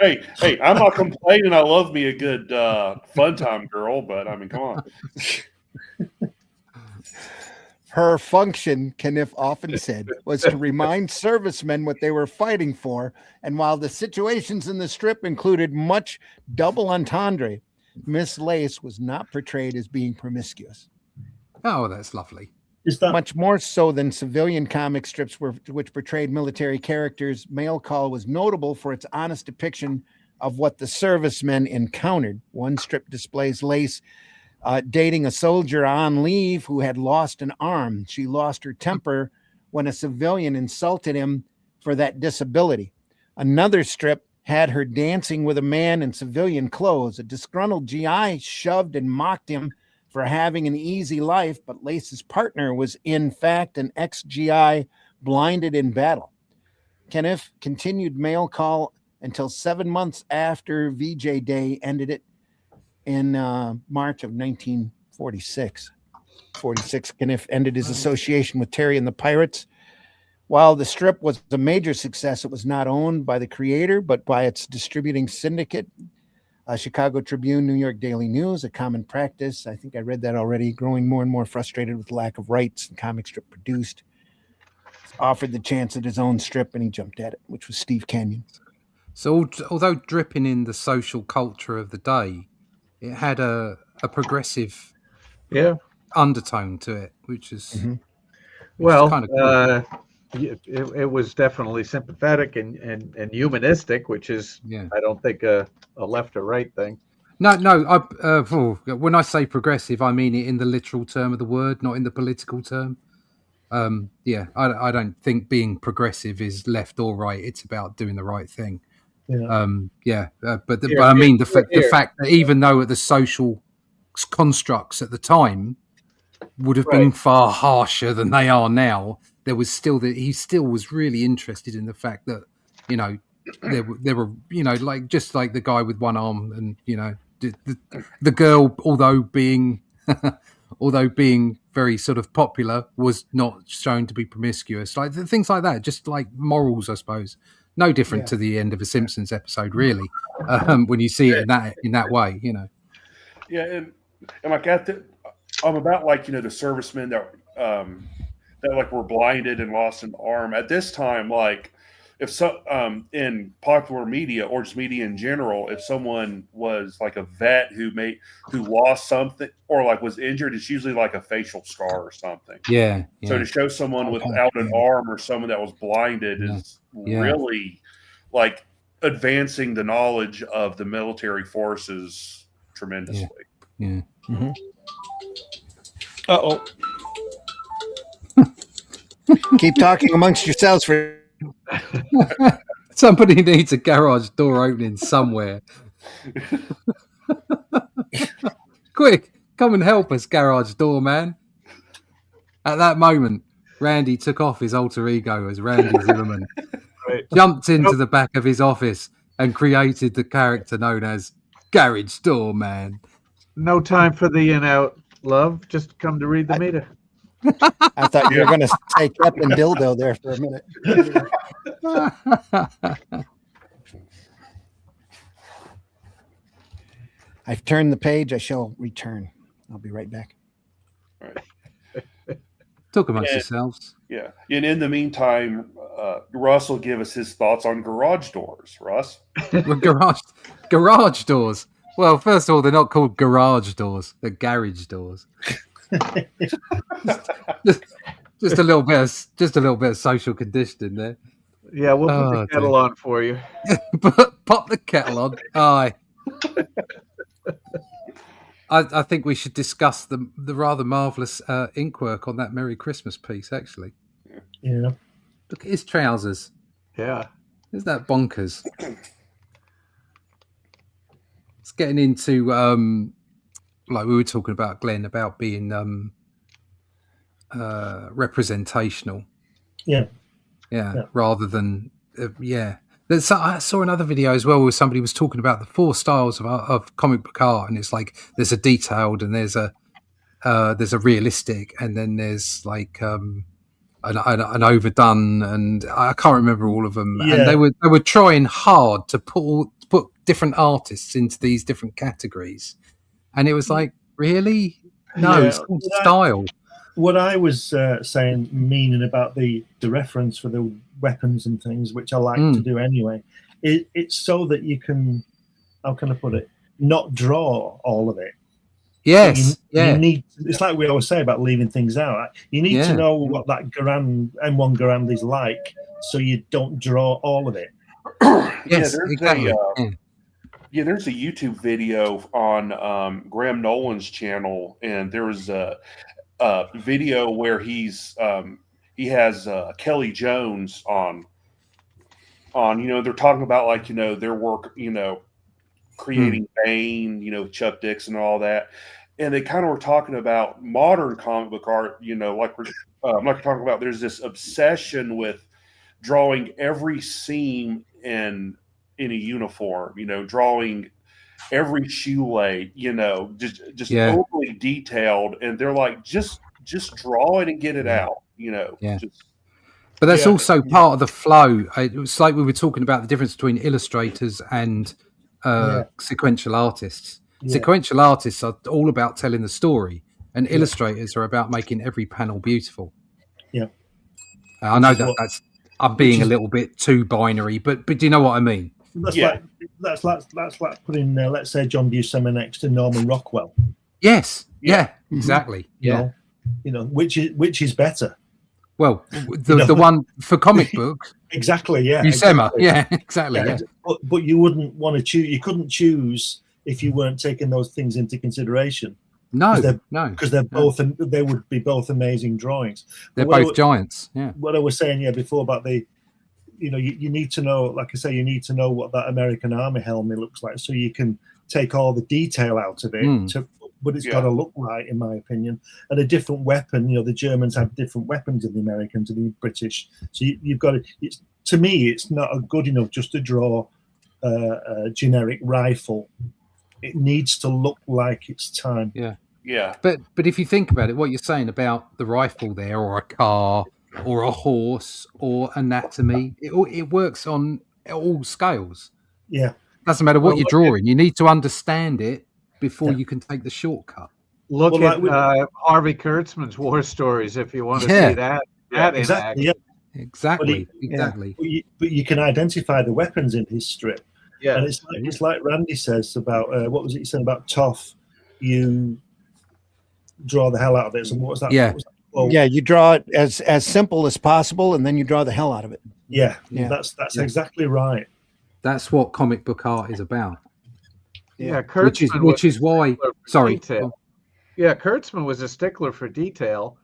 Hey, I'm not complaining. I love me a good fun time girl, but I mean, come on. Her function, Caniff often said, was to remind servicemen what they were fighting for. And while the situations in the strip included much double entendre, Miss Lace was not portrayed as being promiscuous. Oh, that's lovely. Is that much more so than civilian comic strips which portrayed military characters? Mail Call was notable for its honest depiction of what the servicemen encountered. One strip displays Lace dating a soldier on leave who had lost an arm. She lost her temper when a civilian insulted him for that disability. Another strip had her dancing with a man in civilian clothes. A disgruntled GI shoved and mocked him for having an easy life, but Lace's partner was in fact an ex-GI blinded in battle. Caniff continued mail call until 7 months after VJ Day ended it in March of 1946. 46, Caniff ended his association with Terry and the Pirates. While the strip was a major success, it was not owned by the creator, but by its distributing syndicate, Chicago Tribune, New York Daily News, a common practice. I think I read that already. Growing more and more frustrated with the lack of rights and comic strip produced, offered the chance at his own strip, and he jumped at it, which was Steve Canyon. So although dripping in the social culture of the day, it had a progressive undertone to it, which is kind of cool. It was definitely sympathetic and humanistic, which is I don't think a left or right thing. No. When I say progressive, I mean it in the literal term of the word, not in the political term. I don't think being progressive is left or right. It's about doing the right thing. But I mean the fact that even though the social constructs at the time would have been far harsher than they are now, there was still he still was really interested in the fact that there were like just like the guy with one arm, and the girl, although being very sort of popular, was not shown to be promiscuous, like things like that, just like morals, I suppose. No different to the end of a Simpsons episode, really, when you see it in that way, Yeah, and like I'm about like the servicemen that like were blinded and lost an arm at this time. Like if in popular media or just media in general, if someone was like a vet who lost something or like was injured, it's usually like a facial scar or something. Yeah. So to show someone without an arm or someone that was blinded is really like advancing the knowledge of the military forces tremendously. Yeah. Mm-hmm. Uh-oh. Keep talking amongst yourselves for somebody needs a garage door opening somewhere. Quick, come and help us, garage door man. At that moment, Randy took off his alter ego as Randy Zimmerman, jumped into the back of his office and created the character known as Garage Door Man. No time for the in-out, love. Just come to read the meter. I thought you were going to say Captain Dildo there for a minute. I've turned the page. I shall return. I'll be right back. All right. Talk amongst yourselves. Yeah. And in the meantime, Russ will give us his thoughts on garage doors. Russ? Garage doors. Well, first of all, they're not called garage doors. They're garage doors. just a little bit of social conditioning there. Yeah, we'll put the kettle on for you. Pop the kettle on. Aye. I think we should discuss the rather marvellous ink work on that Merry Christmas piece, actually. Yeah. Look at his trousers. Yeah. Isn't that bonkers? It's getting into, like we were talking about, Glenn, about being representational. Yeah. Rather than, I saw another video as well where somebody was talking about the 4 styles of comic book art, and it's like there's a detailed and there's a realistic, and then there's like an overdone, and I can't remember all of them. Yeah. And they were trying hard to put different artists into these different categories, and it was like, really? No, it's called style. What I was saying, meaning about the reference for the weapons and things, which I like to do anyway, it's so that you can, how can I put it, not draw all of it. Yes. You need, it's like we always say about leaving things out. You need to know what that M1 Garand is like, so you don't draw all of it. Yes, exactly. There's a YouTube video on Graham Nolan's channel, and there was a video where he's he has Kelly Jones on. They're talking about like their work, creating Bane, Chuck Dixon and all that, and they kind of were talking about modern comic book art. Like we're talking about, there's this obsession with drawing every seam in a uniform. Drawing every shoelace. Just overly detailed, and they're like, just draw it and get it out. But that's also part of the flow. It's like we were talking about the difference between illustrators and sequential artists. Yeah. Sequential artists are all about telling the story, and illustrators are about making every panel beautiful. Yeah, I know I'm being a little bit too binary, but do you know what I mean? That's like putting let's say John Buscema next to Norman Rockwell. Yes, exactly. Yeah, which is better. Well, the one for comic book, exactly. Yeah, Buscema. Yeah, exactly. Yeah. But you wouldn't want to choose. You couldn't choose if you weren't taking those things into consideration. No, because they're both. They would be both amazing drawings. They're both giants. Yeah. What I was saying before about the, you need to know. Like I say, you need to know what that American Army helmet looks like, so you can take all the detail out of it. But it's got to look right, in my opinion. And a different weapon, the Germans have different weapons than the Americans and the British. So you've got to. To me, it's not good enough just to draw a generic rifle. It needs to look like it's time. Yeah, yeah. But if you think about it, what you're saying about the rifle there, or a car, or a horse, or anatomy, it works on all scales. Yeah, doesn't matter what you're drawing. You need to understand it before you can take the shortcut. Look at Harvey Kurtzman's war stories if you want to see that exactly. Exactly. But you can identify the weapons in his strip. Yeah, and it's like Randy says about what was it he said about Toff? You draw the hell out of it. So what was that? Yeah, what was that? Yeah, you draw it as simple as possible, and then you draw the hell out of it. Yeah. That's exactly right. That's what comic book art is about. Yeah, which is why. Sorry. Yeah, Kurtzman was a stickler for detail.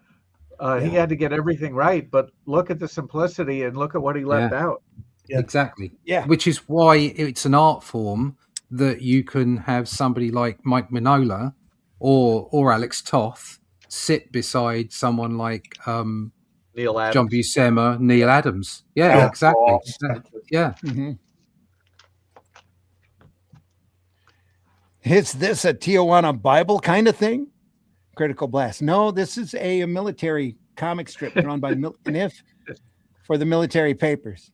He had to get everything right, but look at the simplicity and look at what he left out. Yeah. Exactly. Yeah. Which is why it's an art form that you can have somebody like Mike Mignola or Alex Toth sit beside someone like Neil Adams. John Buscema, Neil Adams. Yeah, exactly. Yeah. Mm-hmm. Is this a Tijuana Bible kind of thing? Critical Blast. No, this is a military comic strip drawn by Milt Caniff for the military papers.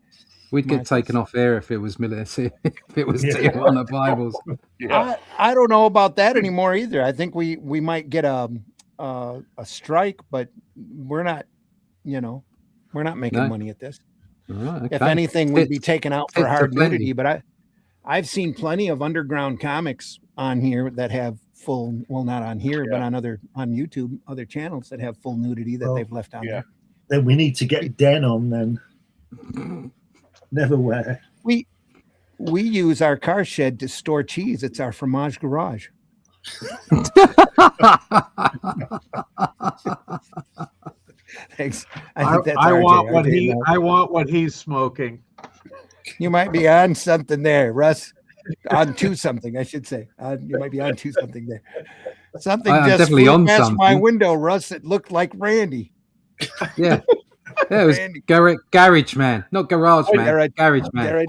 We'd get taken off air if it was military. If it was Tijuana Bibles. Yeah. I don't know about that anymore either. I think we might get a strike, but we're not. We're not making money at this. Right, okay. If anything, we'd be taken out for hard nudity. But I've seen plenty of underground comics on here that have full, well, not on here, but on YouTube, other channels that have full nudity that they've left on there. Then we need to get Den on then. Never wear. We use our car shed to store cheese. It's our fromage garage. Thanks. I want what he's smoking. You might be on something there, Russ. On to something, I should say. You might be on to something there. Something just definitely on past something. my window, Russ. It looked like Randy. Yeah. Yeah, it was Garage Man, not Garage Man. Garage Man.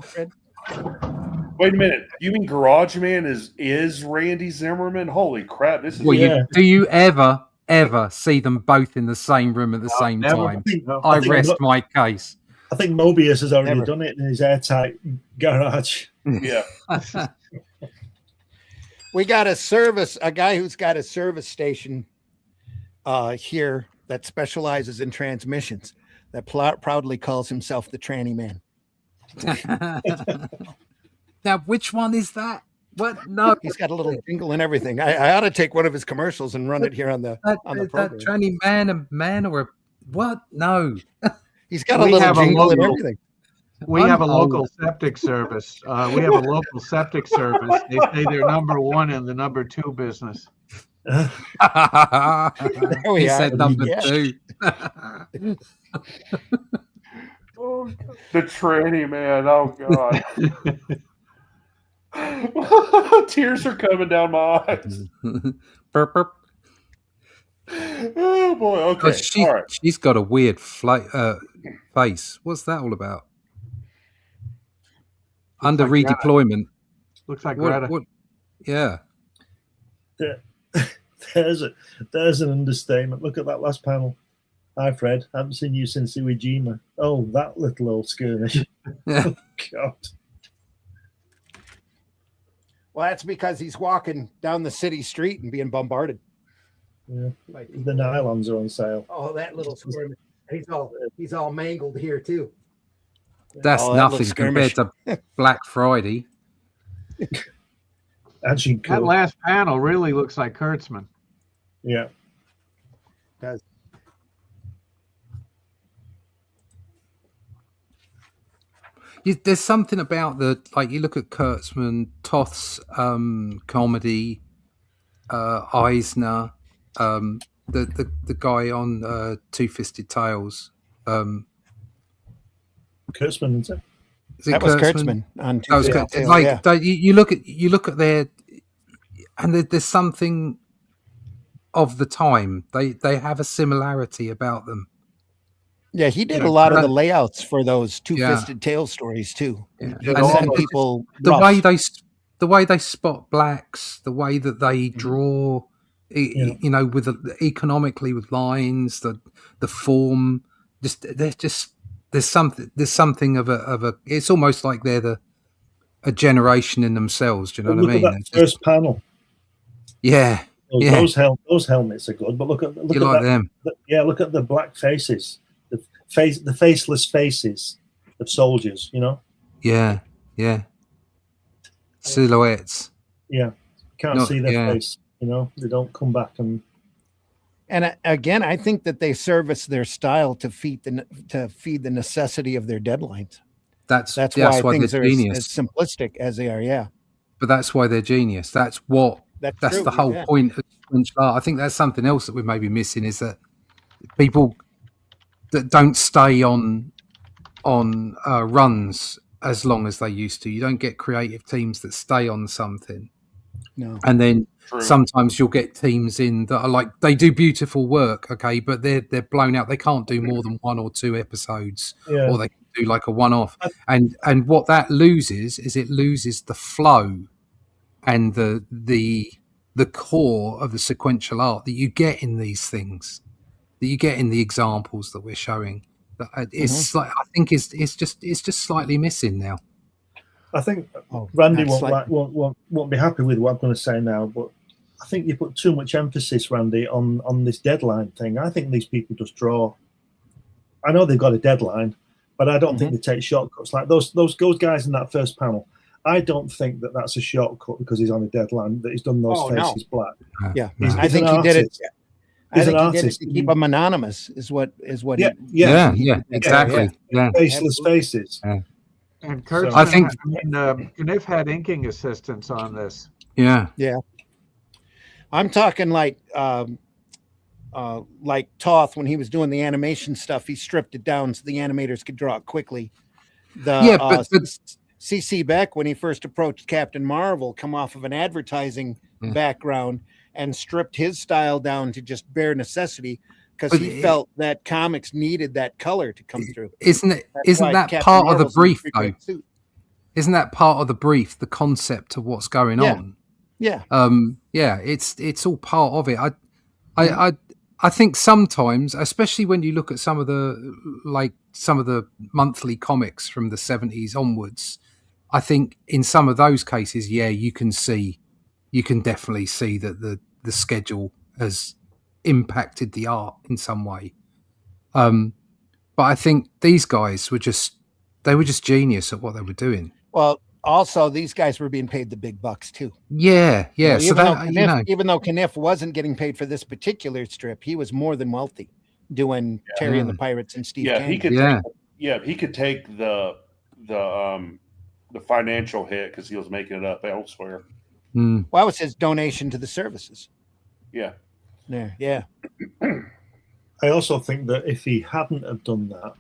Wait a minute. You mean Garage Man is Randy Zimmerman? Holy crap! This is. Well, do you ever see them both in the same room at the same time? I rest my case. I think Mobius has already done it in his airtight garage. Yeah. We got a guy who's got a service station here that specializes in transmissions that proudly calls himself the Tranny Man. Now, which one is that? What? No, he's got a little jingle and everything. I ought to take one of his commercials and run it here on the program. That Tranny Man, or a what? No. He's got a little jingle and everything. We have a local septic service. They say they're number one in the number two business. There we He are. said number Yeah. 2. Oh, God. The tranny, man. Oh, God. Tears are coming down my eyes. Burp, burp. Oh, boy. Oh, Okay. All right. she's got a weird face. What's that all about? Under like Greta. redeployment. Looks like Greta. What? Yeah. There's an understatement. Look at that last panel. Hi, Fred. Haven't seen you since Iwo Jima. Oh, that little old skirmish. Oh, God. Well, that's because he's walking down the city street and being bombarded. Yeah. The nylons are on sale. Oh, that little skirmish. He's all mangled here too. That's that nothing little compared skirmish. to Black Friday. Actually, That cool. last panel really looks like Kurtzman. Yeah. Does. There's something about you look at Kurtzman, Toth's comedy, Eisner, the guy on Two-Fisted Tales. Kurtzman, isn't it? Is it That was Kurtzman on That was Two-Fisted Tales, like yeah. you look at their, and there's something of the time. They have a similarity about them. Yeah, he did a lot of the layouts for those Two-Fisted Tales stories too. Yeah. He would And send then people the rough. way they spot blacks, the way that they draw, you know, economically with lines, the form, there's something of a. It's almost like they're a generation in themselves. Do you know what I mean? Look at that first panel. Yeah. Those helmets are good, but look at them. Look at the black faces, the faceless faces of soldiers. You know. Yeah. Silhouettes. Yeah, can't see their face. You know, they don't come back and. And again, I think that they service their style to feed the necessity of their deadlines. That's why things they're are genius. as simplistic as they are. Yeah, but that's why they're genius. That's true, the whole point of sequential art. I think that's something else that we're maybe missing is that people that don't stay on runs as long as they used to. You don't get creative teams that stay on something. No, and then. True. Sometimes you'll get teams in that are like they do beautiful work, okay, but they're blown out. They can't do more than 1 or 2 episodes, or they can do like a one-off. And what that loses is it loses the flow and the core of the sequential art that you get in these things, that you get in the examples that we're showing. That it's like I think it's just slightly missing now. I think Randy won't be happy with what I'm going to say now, but I think you put too much emphasis, Randy, on this deadline thing. I think these people just draw. I know they've got a deadline, but I don't think they take shortcuts like those guys in that first panel. I don't think that that's a shortcut because he's on a deadline that he's done those faces black. Yeah, he's I think he did it. I think he did it to keep them anonymous. Is what yeah, exactly. Yeah. Faceless faces. Yeah. And Kurtzman, I think Caniff had inking assistants on this. Yeah. I'm talking like Toth when he was doing the animation stuff. He stripped it down so the animators could draw it quickly. But CC Beck, when he first approached Captain Marvel, come off of an advertising background and stripped his style down to just bare necessity because he felt that comics needed that color to come through. Isn't that Captain part of the Marvel's brief though? Isn't that part of the brief, the concept of what's going on? Yeah. It's all part of it. I think sometimes, especially when you look at some of the monthly comics from the 70s onwards, I think in some of those cases, you can definitely see that the schedule has impacted the art in some way. But I think these guys were just genius at what they were doing. Well, also these guys were being paid the big bucks too. Yeah. Even though Caniff wasn't getting paid for this particular strip, he was more than wealthy doing Terry and the Pirates and Steve. He could take the financial hit because he was making it up elsewhere. Well, that was his donation to the services. Yeah. Yeah. I also think that if he hadn't have done that,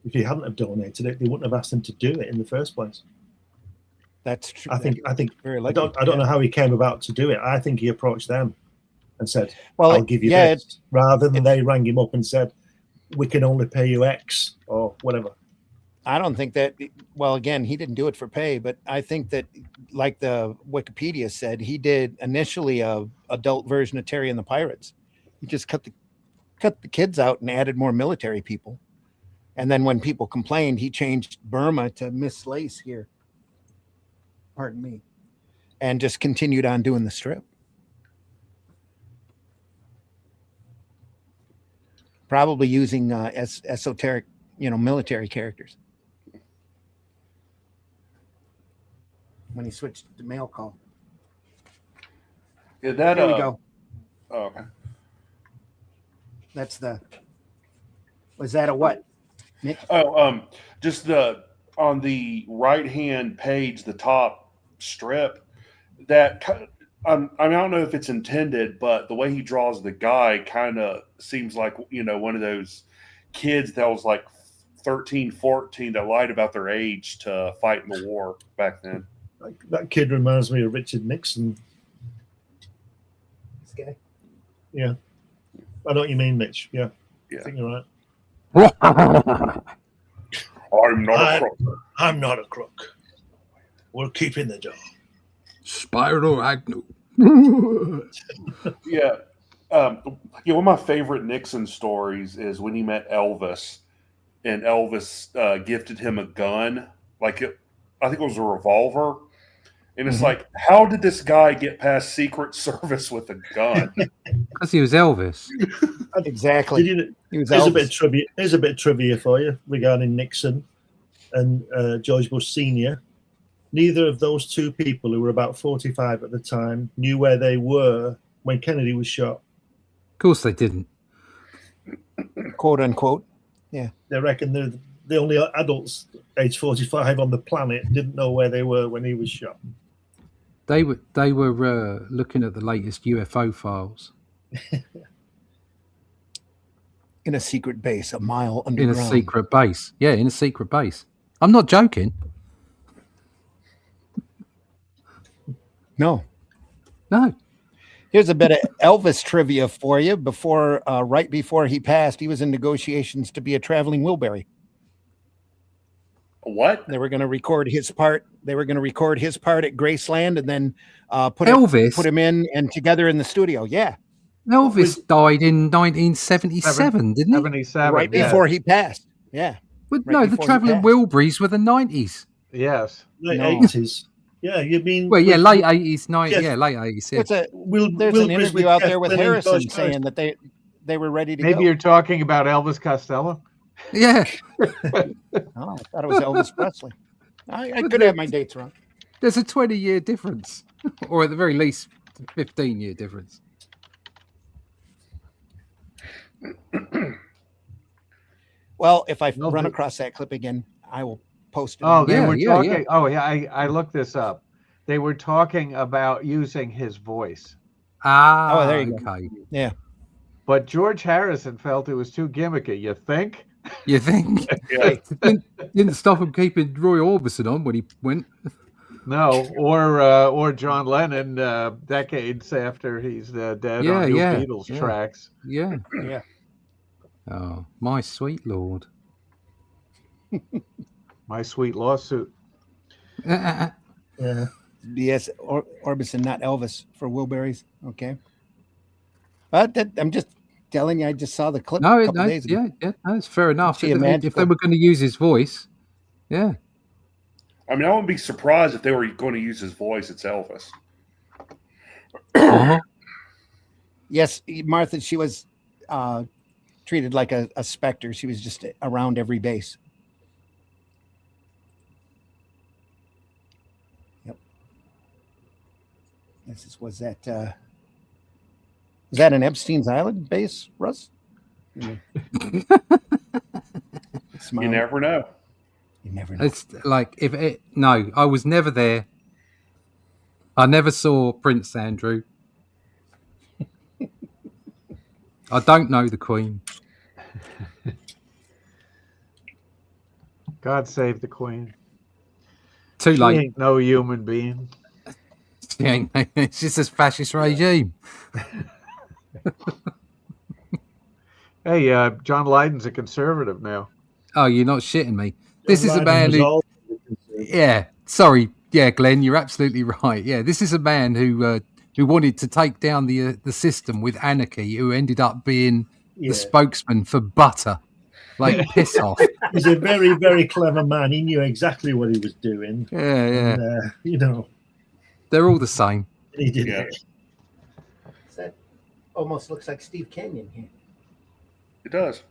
if he hadn't have donated it, they wouldn't have asked him to do it in the first place. That's true. I think very I likely. don't know how he came about to do it. I think he approached them and said, Well, "I'll give you this," rather than they rang him up and said, "We can only pay you X," or whatever. I don't think that. Well, again, he didn't do it for pay, but I think that, like the Wikipedia said, he did initially a adult version of Terry and the Pirates. He just cut the kids out and added more military people. And then when people complained, he changed Burma to Miss Lace here. Pardon me. And just continued on doing the strip. Probably using esoteric, military characters. When he switched to mail call. Yeah, that, there we go. Oh, okay. That's was that a what? Nick? Oh, just on the right-hand page, the top strip, that I don't know if it's intended, but the way he draws the guy kind of seems like, one of those kids that was like 13, 14 that lied about their age to fight in the war back then. Like, that kid reminds me of Richard Nixon. This guy? Yeah. I know what you mean, Mitch. Yeah. Yeah. I think you're right. I'm not a crook. I'm not a crook. We're keeping the job. Spyro Agnew. Yeah. One of my favorite Nixon stories is when he met Elvis, and Elvis gifted him a gun. I think it was a revolver. And it's like, how did this guy get past Secret Service with a gun? Because he was Elvis. Exactly. Here's a bit of trivia. Here's a bit of trivia for you regarding Nixon and George Bush Sr. Neither of those two people, who were about 45 at the time, knew where they were when Kennedy was shot. Of course they didn't. Quote unquote. Yeah. They reckon they're the only adults age 45 on the planet didn't know where they were when he was shot. They were looking at the latest UFO files. In a secret base, a mile underground. In a secret base. Yeah, in a secret base. I'm not joking. No. Here's a bit of Elvis trivia for you. Right before he passed, he was in negotiations to be a traveling Wilbury. What? They were going to record his part. They were going to record his part at Graceland and then put him in and together in the studio. Yeah. Elvis died in 1977, didn't he? 77. Right before he passed. Yeah. But no, the traveling Wilburys were the 90s. Yes. Late 80s. Yeah, you mean... Well, yeah, late 80s, late 80s. Yeah. There's an interview out there with Harrison saying that they were ready to go. Maybe you're talking about Elvis Costello? Yeah. Oh, I thought it was Elvis Presley. I could have my dates wrong. There's a 20-year difference, or at the very least, 15-year difference. Well, if I run across that clip again, I will post it. Oh, they were talking. Yeah. Oh, yeah. I looked this up. They were talking about using his voice. Ah, there you go. Yeah. But George Harrison felt it was too gimmicky. You think? You think? Yeah. Didn't stop him keeping Roy Orbison on when he went. No, or John Lennon decades after he's dead on new Beatles tracks. Yeah. Yeah. Oh, my sweet lord. My sweet lawsuit. Yeah. Yes, Orbison, not Elvis for Wilburys. Okay. But I'm just telling you, I just saw the clip a couple days ago. Yeah, that's fair enough. If they were going to use his voice, yeah. I mean, I wouldn't be surprised if they were going to use his voice. It's Elvis. Uh-huh. Yes, Martha, she was treated like a specter. She was just around every base. Yep. Was that an Epstein's Island base, Russ? You never know. You never know. It's like I was never there. I never saw Prince Andrew. I don't know the Queen. God save the Queen. Too She late. ain't no human being. She ain't. It's just a fascist regime. Hey, John Lydon's a conservative now. Oh, you're not shitting me. This is a man was who. all- Yeah, sorry. Yeah, Glenn, you're absolutely right. Yeah, this is a man who wanted to take down the system with anarchy, who ended up being Yeah. the spokesman for butter. Like, piss off. He's a very, very clever man. He knew exactly what he was doing. Yeah, yeah. And, you know, They're all the same. he did Yeah. it. That almost looks like Steve Kenyon here. It does.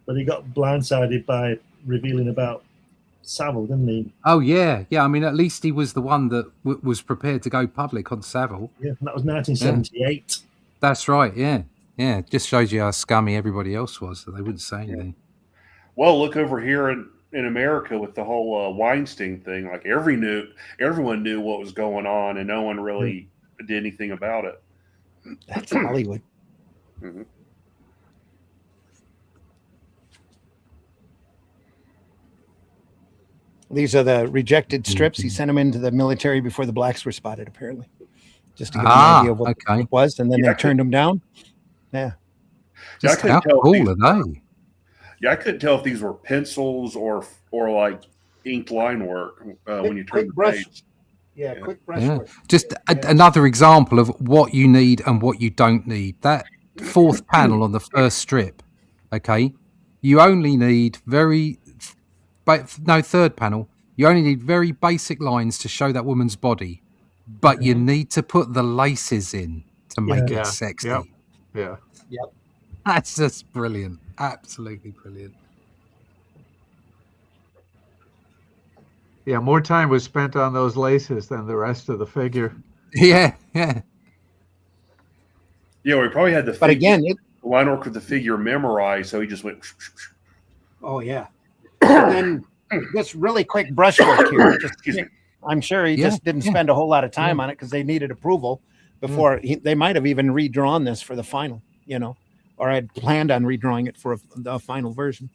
But he got blindsided by revealing about Savile, didn't he? Oh, yeah. Yeah, I mean, at least he was the one that was prepared to go public on Savile. Yeah, and that was 1978. That's right, yeah. Yeah, it just shows you how scummy everybody else was, that they wouldn't say anything. Well, look over here in America with the whole Weinstein thing. Like everyone knew what was going on, and no one really did anything about it. That's Hollywood. Mhm. These are the rejected strips. He sent them into the military before the blacks were spotted, apparently, just to give them an idea of what it was, and then they turned them down. Yeah. Just how cool are they? Yeah, I couldn't tell if these were pencils or like inked line work when you turn the page. Yeah, quick brushwork. Just another example of what you need and what you don't need. That fourth panel on the first strip, okay? You only need third panel. You only need very basic lines to show that woman's body, but you need to put the laces in to make it sexy. Yeah. Yep. That's just brilliant. Absolutely brilliant. Yeah, more time was spent on those laces than the rest of the figure. Yeah, yeah. Yeah, we probably had the But again, line work of the figure memorized, so he just went. oh yeah. And then just really quick brushwork here. I'm sure he just didn't spend a whole lot of time on it because they needed approval before they might have even redrawn this for the final, or I'd planned on redrawing it for the final version.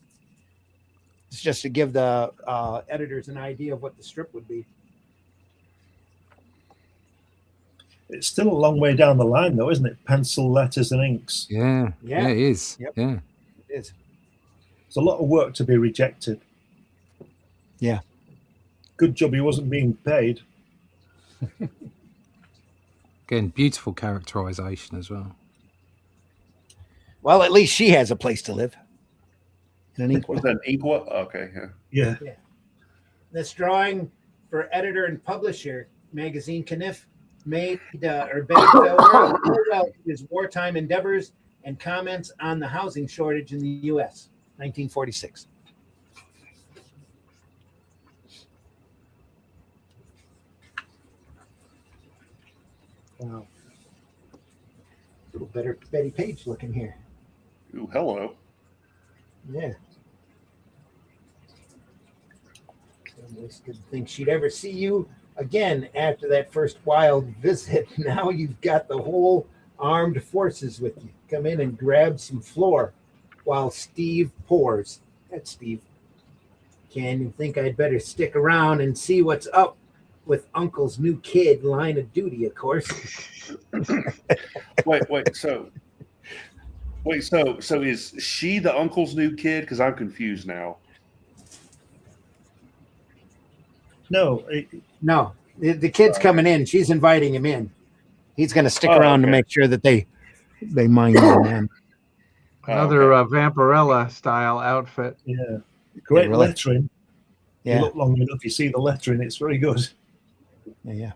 It's just to give the editors an idea of what the strip would be. It's still a long way down the line, though, isn't it? Pencil, letters, and inks. Yeah, it is. Yep. Yeah, it is. It's a lot of work to be rejected. Yeah. Good job he wasn't being paid. Again, beautiful characterization as well. Well, at least she has a place to live. An Was that an inkwell? Okay, Yeah. This drawing for editor and publisher, magazine Caniff, made or farewell to his wartime endeavors and comments on the housing shortage in the U.S. 1946. Wow. A little better Betty Page looking here. Ooh, hello. Yeah. Almost didn't think she'd ever see you again after that first wild visit. Now you've got the whole armed forces with you. Come in and grab some floor while Steve pours. That's Steve. Can you think I'd better stick around and see what's up with Uncle's new kid, line of duty, of course. So is she the uncle's new kid? Because I'm confused now. No. The kid's coming in. She's inviting him in. He's going to stick around to make sure that they mind him. Another Vampirella style outfit. Yeah, great really. lettering. Yeah, you look long enough, you see the lettering. It's very good. Yeah.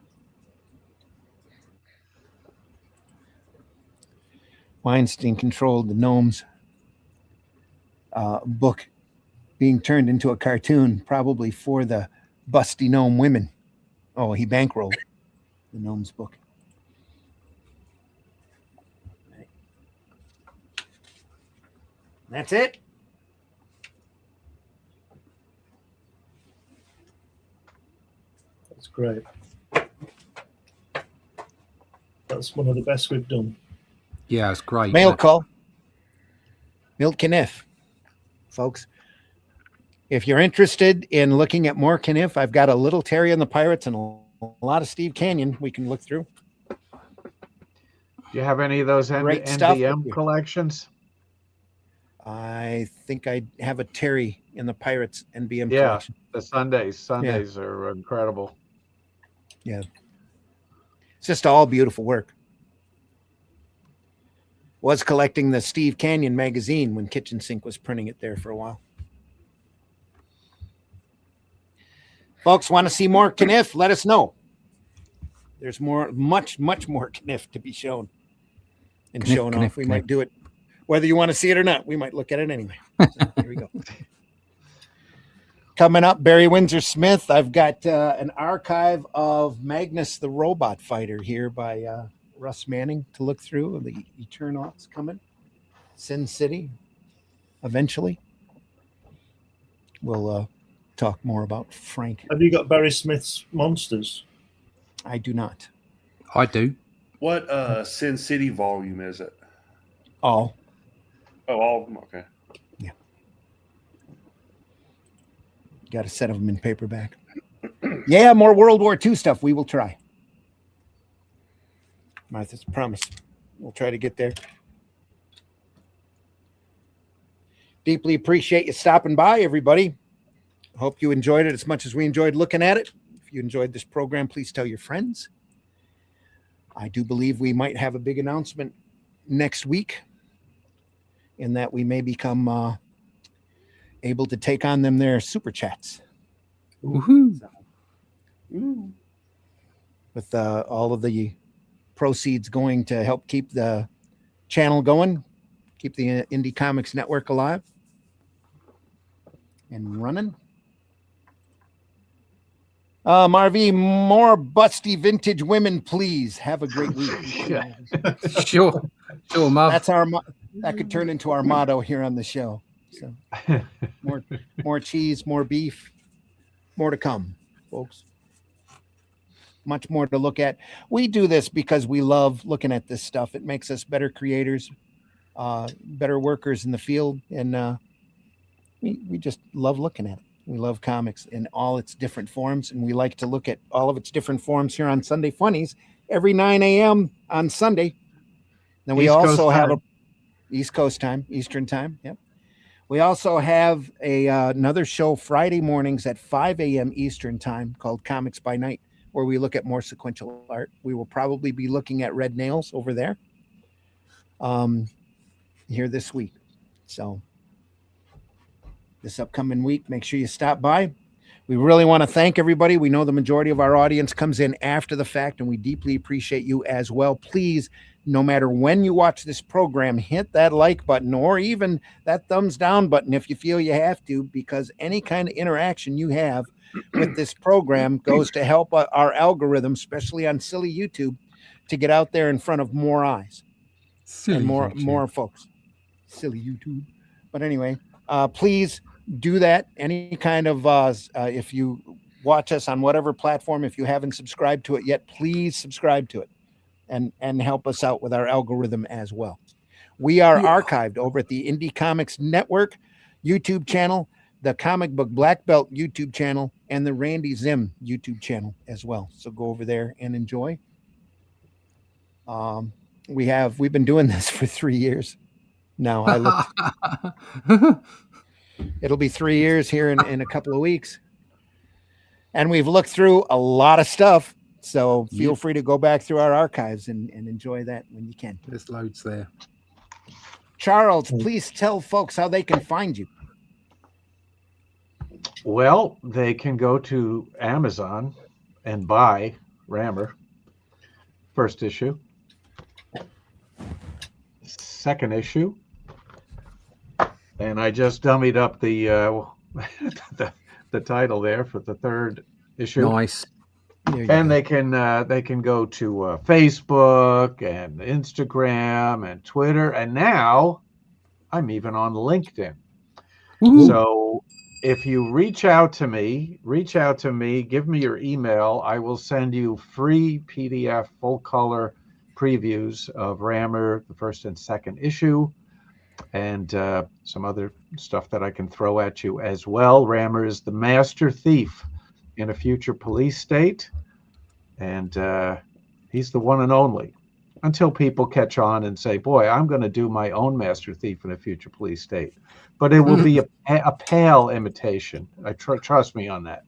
Weinstein controlled the Gnomes book being turned into a cartoon, probably for the busty gnome women. Oh, he bankrolled the Gnomes book. Right. That's it. That's great. That's one of the best we've done. Yeah, it's great. Mail call. Milt Caniff, folks. If you're interested in looking at more Caniff, I've got a little Terry and the Pirates and a lot of Steve Canyon we can look through. Do you have any of those Great stuff. NBM collections? I think I have a Terry in the Pirates NBM Yeah, collection. the Sundays are incredible. Yeah. It's just all beautiful work. Was collecting the Steve Canyon magazine when Kitchen Sink was printing it there for a while. Folks, want to see more Caniff? Let us know. There's much more Caniff to be shown and shown off. We might do it. Whether you want to see it or not, we might look at it anyway. So, here we go. Coming up, Barry Windsor Smith. I've got an archive of Magnus the Robot Fighter here by Russ Manning to look through. The Eternauts coming. Sin City, eventually. We'll talk more about Frank. Have you got Barry Smith's Monsters? I do not. I do. What Sin City volume is it? All. Oh, all of them. Okay. Yeah. Got a set of them in paperback. Yeah, more World War II stuff. We will try. Martha's promise. We'll try to get there. Deeply appreciate you stopping by, everybody. Hope you enjoyed it as much as we enjoyed looking at it. If you enjoyed this program, please tell your friends. I do believe we might have a big announcement next week in that we may become able to take on them their super chats. Woohoo. So, with all of the proceeds going to help keep the channel going, keep the Indie Comics Network alive and running. Marvy, more busty vintage women, please. Have a great week. Sure, Marv. That's that could turn into our motto here on the show. So, more cheese, more beef, more to come, folks. Much more to look at. We do this because we love looking at this stuff. It makes us better creators, better workers in the field, and we just love looking at it. We love comics in all its different forms, and we like to look at all of its different forms here on Sunday Funnies every 9 a.m. on Sunday. Then we also have East Coast time, Eastern time. Yep. We also have another show Friday mornings at 5 a.m. Eastern time called Comics by Night, where we look at more sequential art. We will probably be looking at Red Nails over there here this week. So this upcoming week, make sure you stop by. We really want to thank everybody. We know the majority of our audience comes in after the fact, and we deeply appreciate you as well. Please, no matter when you watch this program, hit that like button or even that thumbs down button if you feel you have to, because any kind of interaction you have with this program goes to help our algorithm, especially on silly YouTube, to get out there in front of more eyes and more folks. Silly YouTube. But anyway, please do that. Any kind of if you watch us on whatever platform, if you haven't subscribed to it yet, please subscribe to it and help us out with our algorithm as well. We are archived over at the Indie Comics Network YouTube channel, the Comic Book Black Belt YouTube channel, and the Randy Zim YouTube channel as well. So go over there and enjoy. We've been doing this for 3 years now. It'll be 3 years here in a couple of weeks. And we've looked through a lot of stuff. So feel free to go back through our archives and enjoy that when you can. There's loads there. Charles, please tell folks how they can find you. Well, they can go to Amazon and buy Rammer, first issue, second issue, and I just dummied up the the title there for the third issue. Nice. And they can go to Facebook and Instagram and Twitter, and now I'm even on LinkedIn. Ooh. So if you reach out to me, give me your email. I will send you free PDF full color previews of Rammer, the first and second issue. and some other stuff that I can throw at you as well. Rammer is the master thief in a future police state, and he's the one and only, until people catch on and say, boy, I'm going to do my own master thief in a future police state. But it will be a pale imitation. Trust me on that.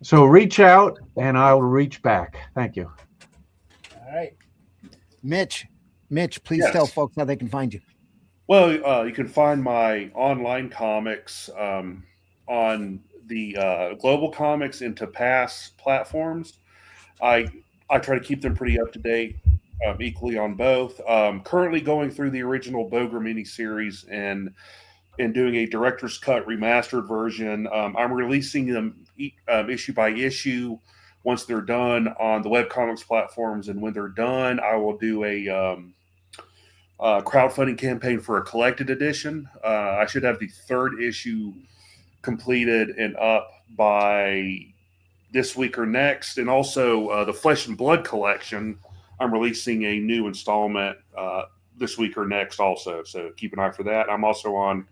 So reach out and I'll reach back. Thank you. All right. Mitch, please Yes. tell folks how they can find you. Well, you can find my online comics on the Global Comics and Pass platforms. I try to keep them pretty up to date, equally on both. Currently going through the original Boger miniseries and doing a director's cut remastered version. I'm releasing them issue by issue once they're done on the webcomics platforms, and when they're done, I will do a crowdfunding campaign for a collected edition. I should have the third issue completed and up by this week or next. And also the Flesh and Blood collection, I'm releasing a new installment this week or next also. So keep an eye for that. I'm also on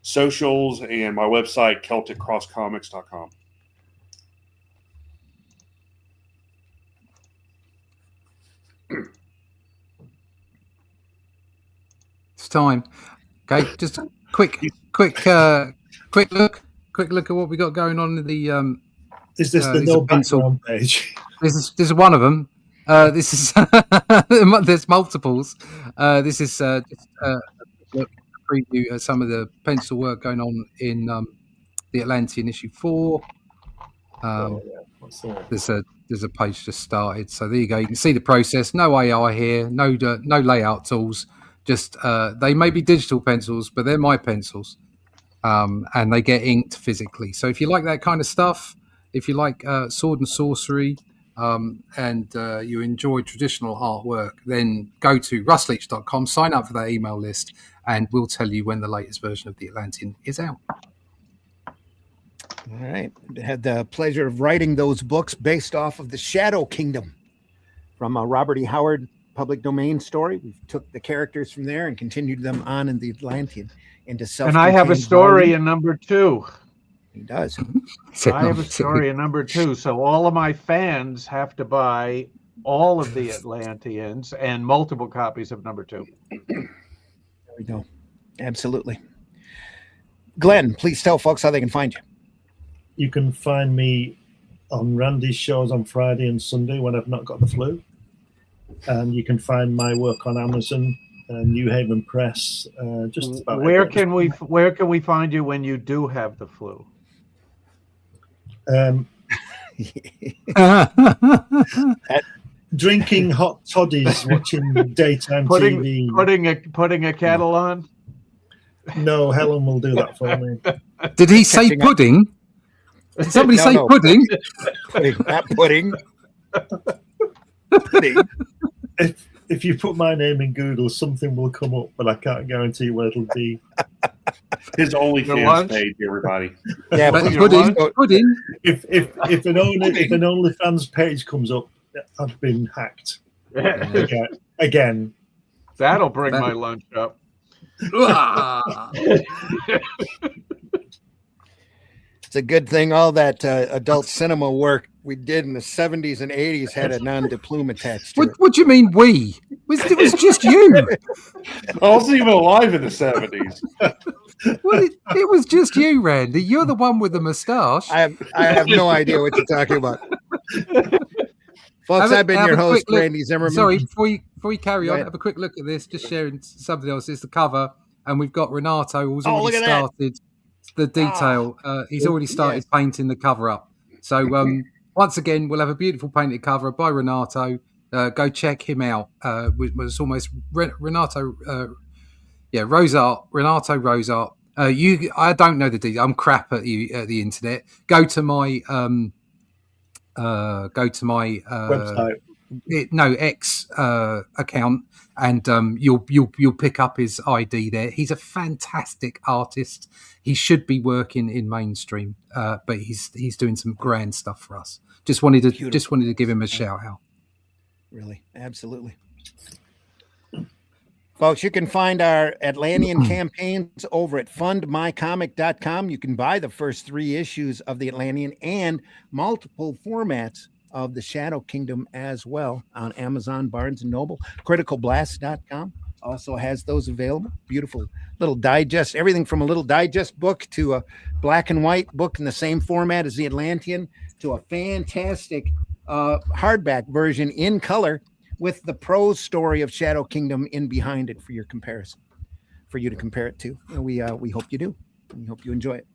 socials and my website, CelticCrossComics.com. It's time. Okay, just a quick look at what we got going on in the. Is this the no background page? This is one of them. This is there's multiples. This is just a preview of some of the pencil work going on in the Atlantean issue 4. There's a page just started, so there you go. You can see the process. No AI here. No layout tools. Just they may be digital pencils, but they're my pencils, and they get inked physically. So if you like that kind of stuff, if you like sword and sorcery, and you enjoy traditional artwork, then go to rustleach.com, sign up for that email list, and we'll tell you when the latest version of the Atlantean is out. All right. I had the pleasure of writing those books based off of the Shadow Kingdom from a Robert E. Howard public domain story. We took the characters from there and continued them on in the Atlantean into self. And I have a story in number 2. He does. I have a story in number 2. So all of my fans have to buy all of the Atlanteans and multiple copies of number 2. There we go. Absolutely. Glenn, please tell folks how they can find you. You can find me on Randy's shows on Friday and Sunday when I've not got the flu. And you can find my work on Amazon, New Haven Press. Just about where can we find you when you do have the flu? Drinking hot toddies, watching daytime TV. Putting a kettle on. No, Helen will do that for me. Did he say pudding? Did somebody say pudding? Pudding, not pudding. Pudding. If you put my name in Google, something will come up, but I can't guarantee what it'll be. His OnlyFans page, everybody. Yeah, but pudding. If an OnlyFans page comes up, I've been hacked. Again. That'll bring my lunch up. It's a good thing all that adult cinema work we did in the 70s and 80s had a non-de-plume attached to it. What do you mean we? It was just you. I wasn't even alive in the 70s. Well, it was just you, Randy. You're the one with the moustache. I have no idea what you're talking about. Folks, I've been your host, Randy Zimmerman. Sorry, before you carry on, have a quick look at this. Just sharing something else. It's the cover, and we've got Renato who's already started the detail. He's already started painting the cover up. So once again, we'll have a beautiful painted cover by Renato. Go check him out. Was almost Renato. Renato Rosart. I don't know the detail. I'm crap at the internet. Go to my website. X account, and you'll pick up his ID there. He's a fantastic artist. He should be working in mainstream, but he's doing some grand stuff for us. Just wanted to give him a shout out. Really, absolutely. Folks, you can find our Atlantean campaigns over at fundmycomic.com. You can buy the first 3 issues of the Atlantean and multiple formats of the Shadow Kingdom as well on Amazon, Barnes & Noble. Criticalblast.com also has those available. Beautiful little digest, everything from a little digest book to a black and white book in the same format as the Atlantean to a fantastic hardback version in color with the prose story of Shadow Kingdom in behind it for your comparison, for you to compare it to. And we hope you do. We hope you enjoy it.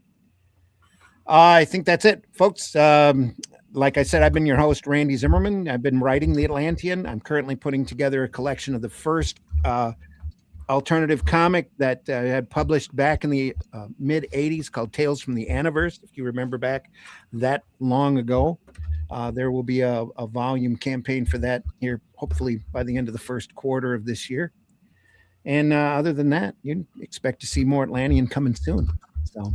I think that's it, folks. Like I said, I've been your host, Randy Zimmerman. I've been writing the Atlantean. I'm currently putting together a collection of the first alternative comic that I had published back in the mid 80s called Tales from the Aniverse. If you remember back that long ago, there will be a volume campaign for that here, hopefully by the end of the first quarter of this year. And other than that, you expect to see more Atlantean coming soon. So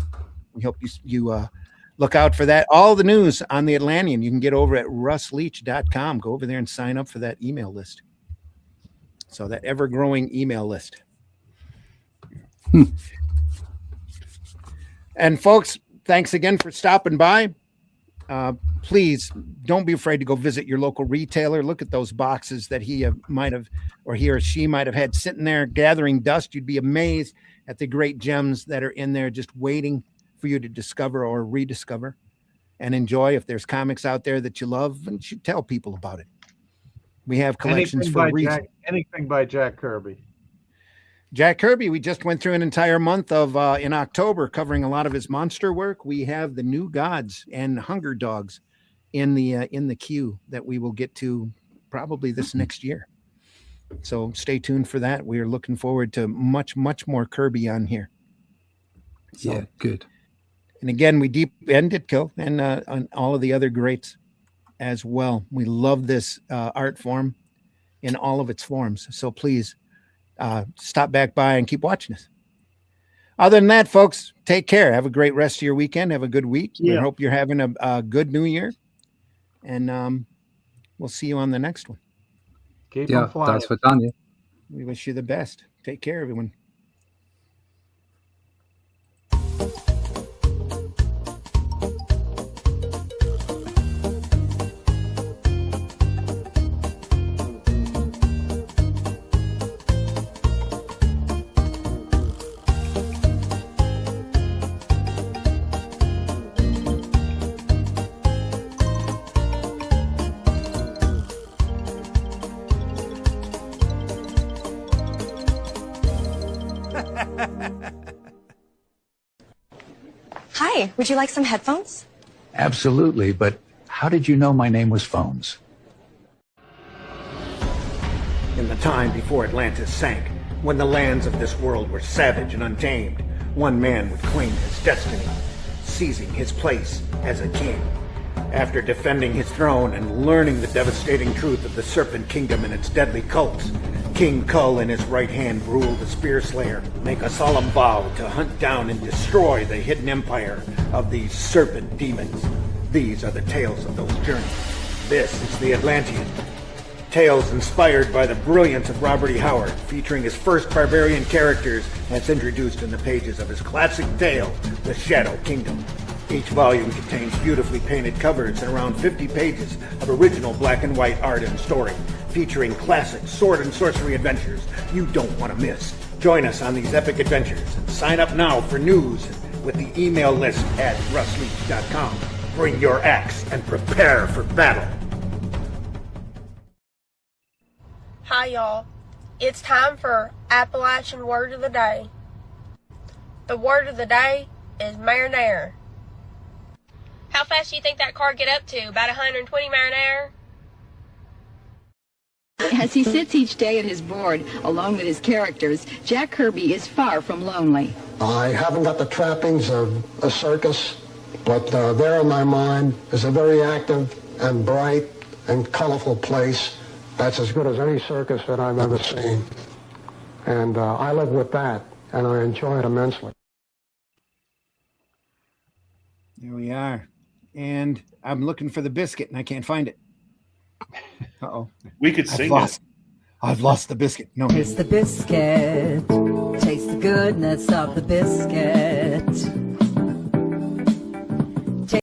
we hope you look out for that. All the news on the Atlantean you can get over at russleach.com. Go over there and sign up for that email list. So that ever-growing email list. And folks, thanks again for stopping by. Please don't be afraid to go visit your local retailer. Look at those boxes that he might have, or he or she might have had sitting there gathering dust. You'd be amazed at the great gems that are in there just waiting for you to discover or rediscover and enjoy. If there's comics out there that you love, and you should tell people about it. We have collections for a reason. Anything by Jack Kirby. Jack Kirby, we just went through an entire month of in October covering a lot of his monster work. We have the New Gods and Hunger Dogs in the queue that we will get to probably this next year. So stay tuned for that. We are looking forward to much more Kirby on here. So, yeah, good. And again, we deep end Ditko and on all of the other greats as well. We love this art form in all of its forms. So please stop back by and keep watching us. Other than that, folks, take care. Have a great rest of your weekend. Have a good week. Yeah. I hope you're having a good new year. And we'll see you on the next one. Keep on flying. Thanks for Daniel. We wish you the best. Take care, everyone. Hi, would you like some headphones? Absolutely, but how did you know my name was Phones? In the time before Atlantis sank, when the lands of this world were savage and untamed, one man would claim his destiny, seizing his place as a king. After defending his throne and learning the devastating truth of the Serpent Kingdom and its deadly cults, King Kull in his right hand ruled the Spear Slayer, make a solemn vow to hunt down and destroy the hidden empire of these serpent demons. These are the tales of those journeys. This is the Atlantean. Tales inspired by the brilliance of Robert E. Howard, featuring his first barbarian characters as introduced in the pages of his classic tale, The Shadow Kingdom. Each volume contains beautifully painted covers and around 50 pages of original black and white art and story, featuring classic sword and sorcery adventures you don't want to miss. Join us on these epic adventures and sign up now for news with the email list at russleach.com. Bring your axe and prepare for battle. Hi y'all, it's time for Appalachian Word of the Day. The word of the day is marinara. How fast do you think that car get up to? About 120 marinara? As he sits each day at his board, along with his characters, Jack Kirby is far from lonely. I haven't got the trappings of a circus, but there in my mind is a very active and bright and colorful place that's as good as any circus that I've ever seen. And I live with that, and I enjoy it immensely. There we are. And I'm looking for the biscuit, and I can't find it. Uh-oh. We could sing it. I've lost the biscuit. No. Here's the biscuit. Taste the goodness of the biscuit.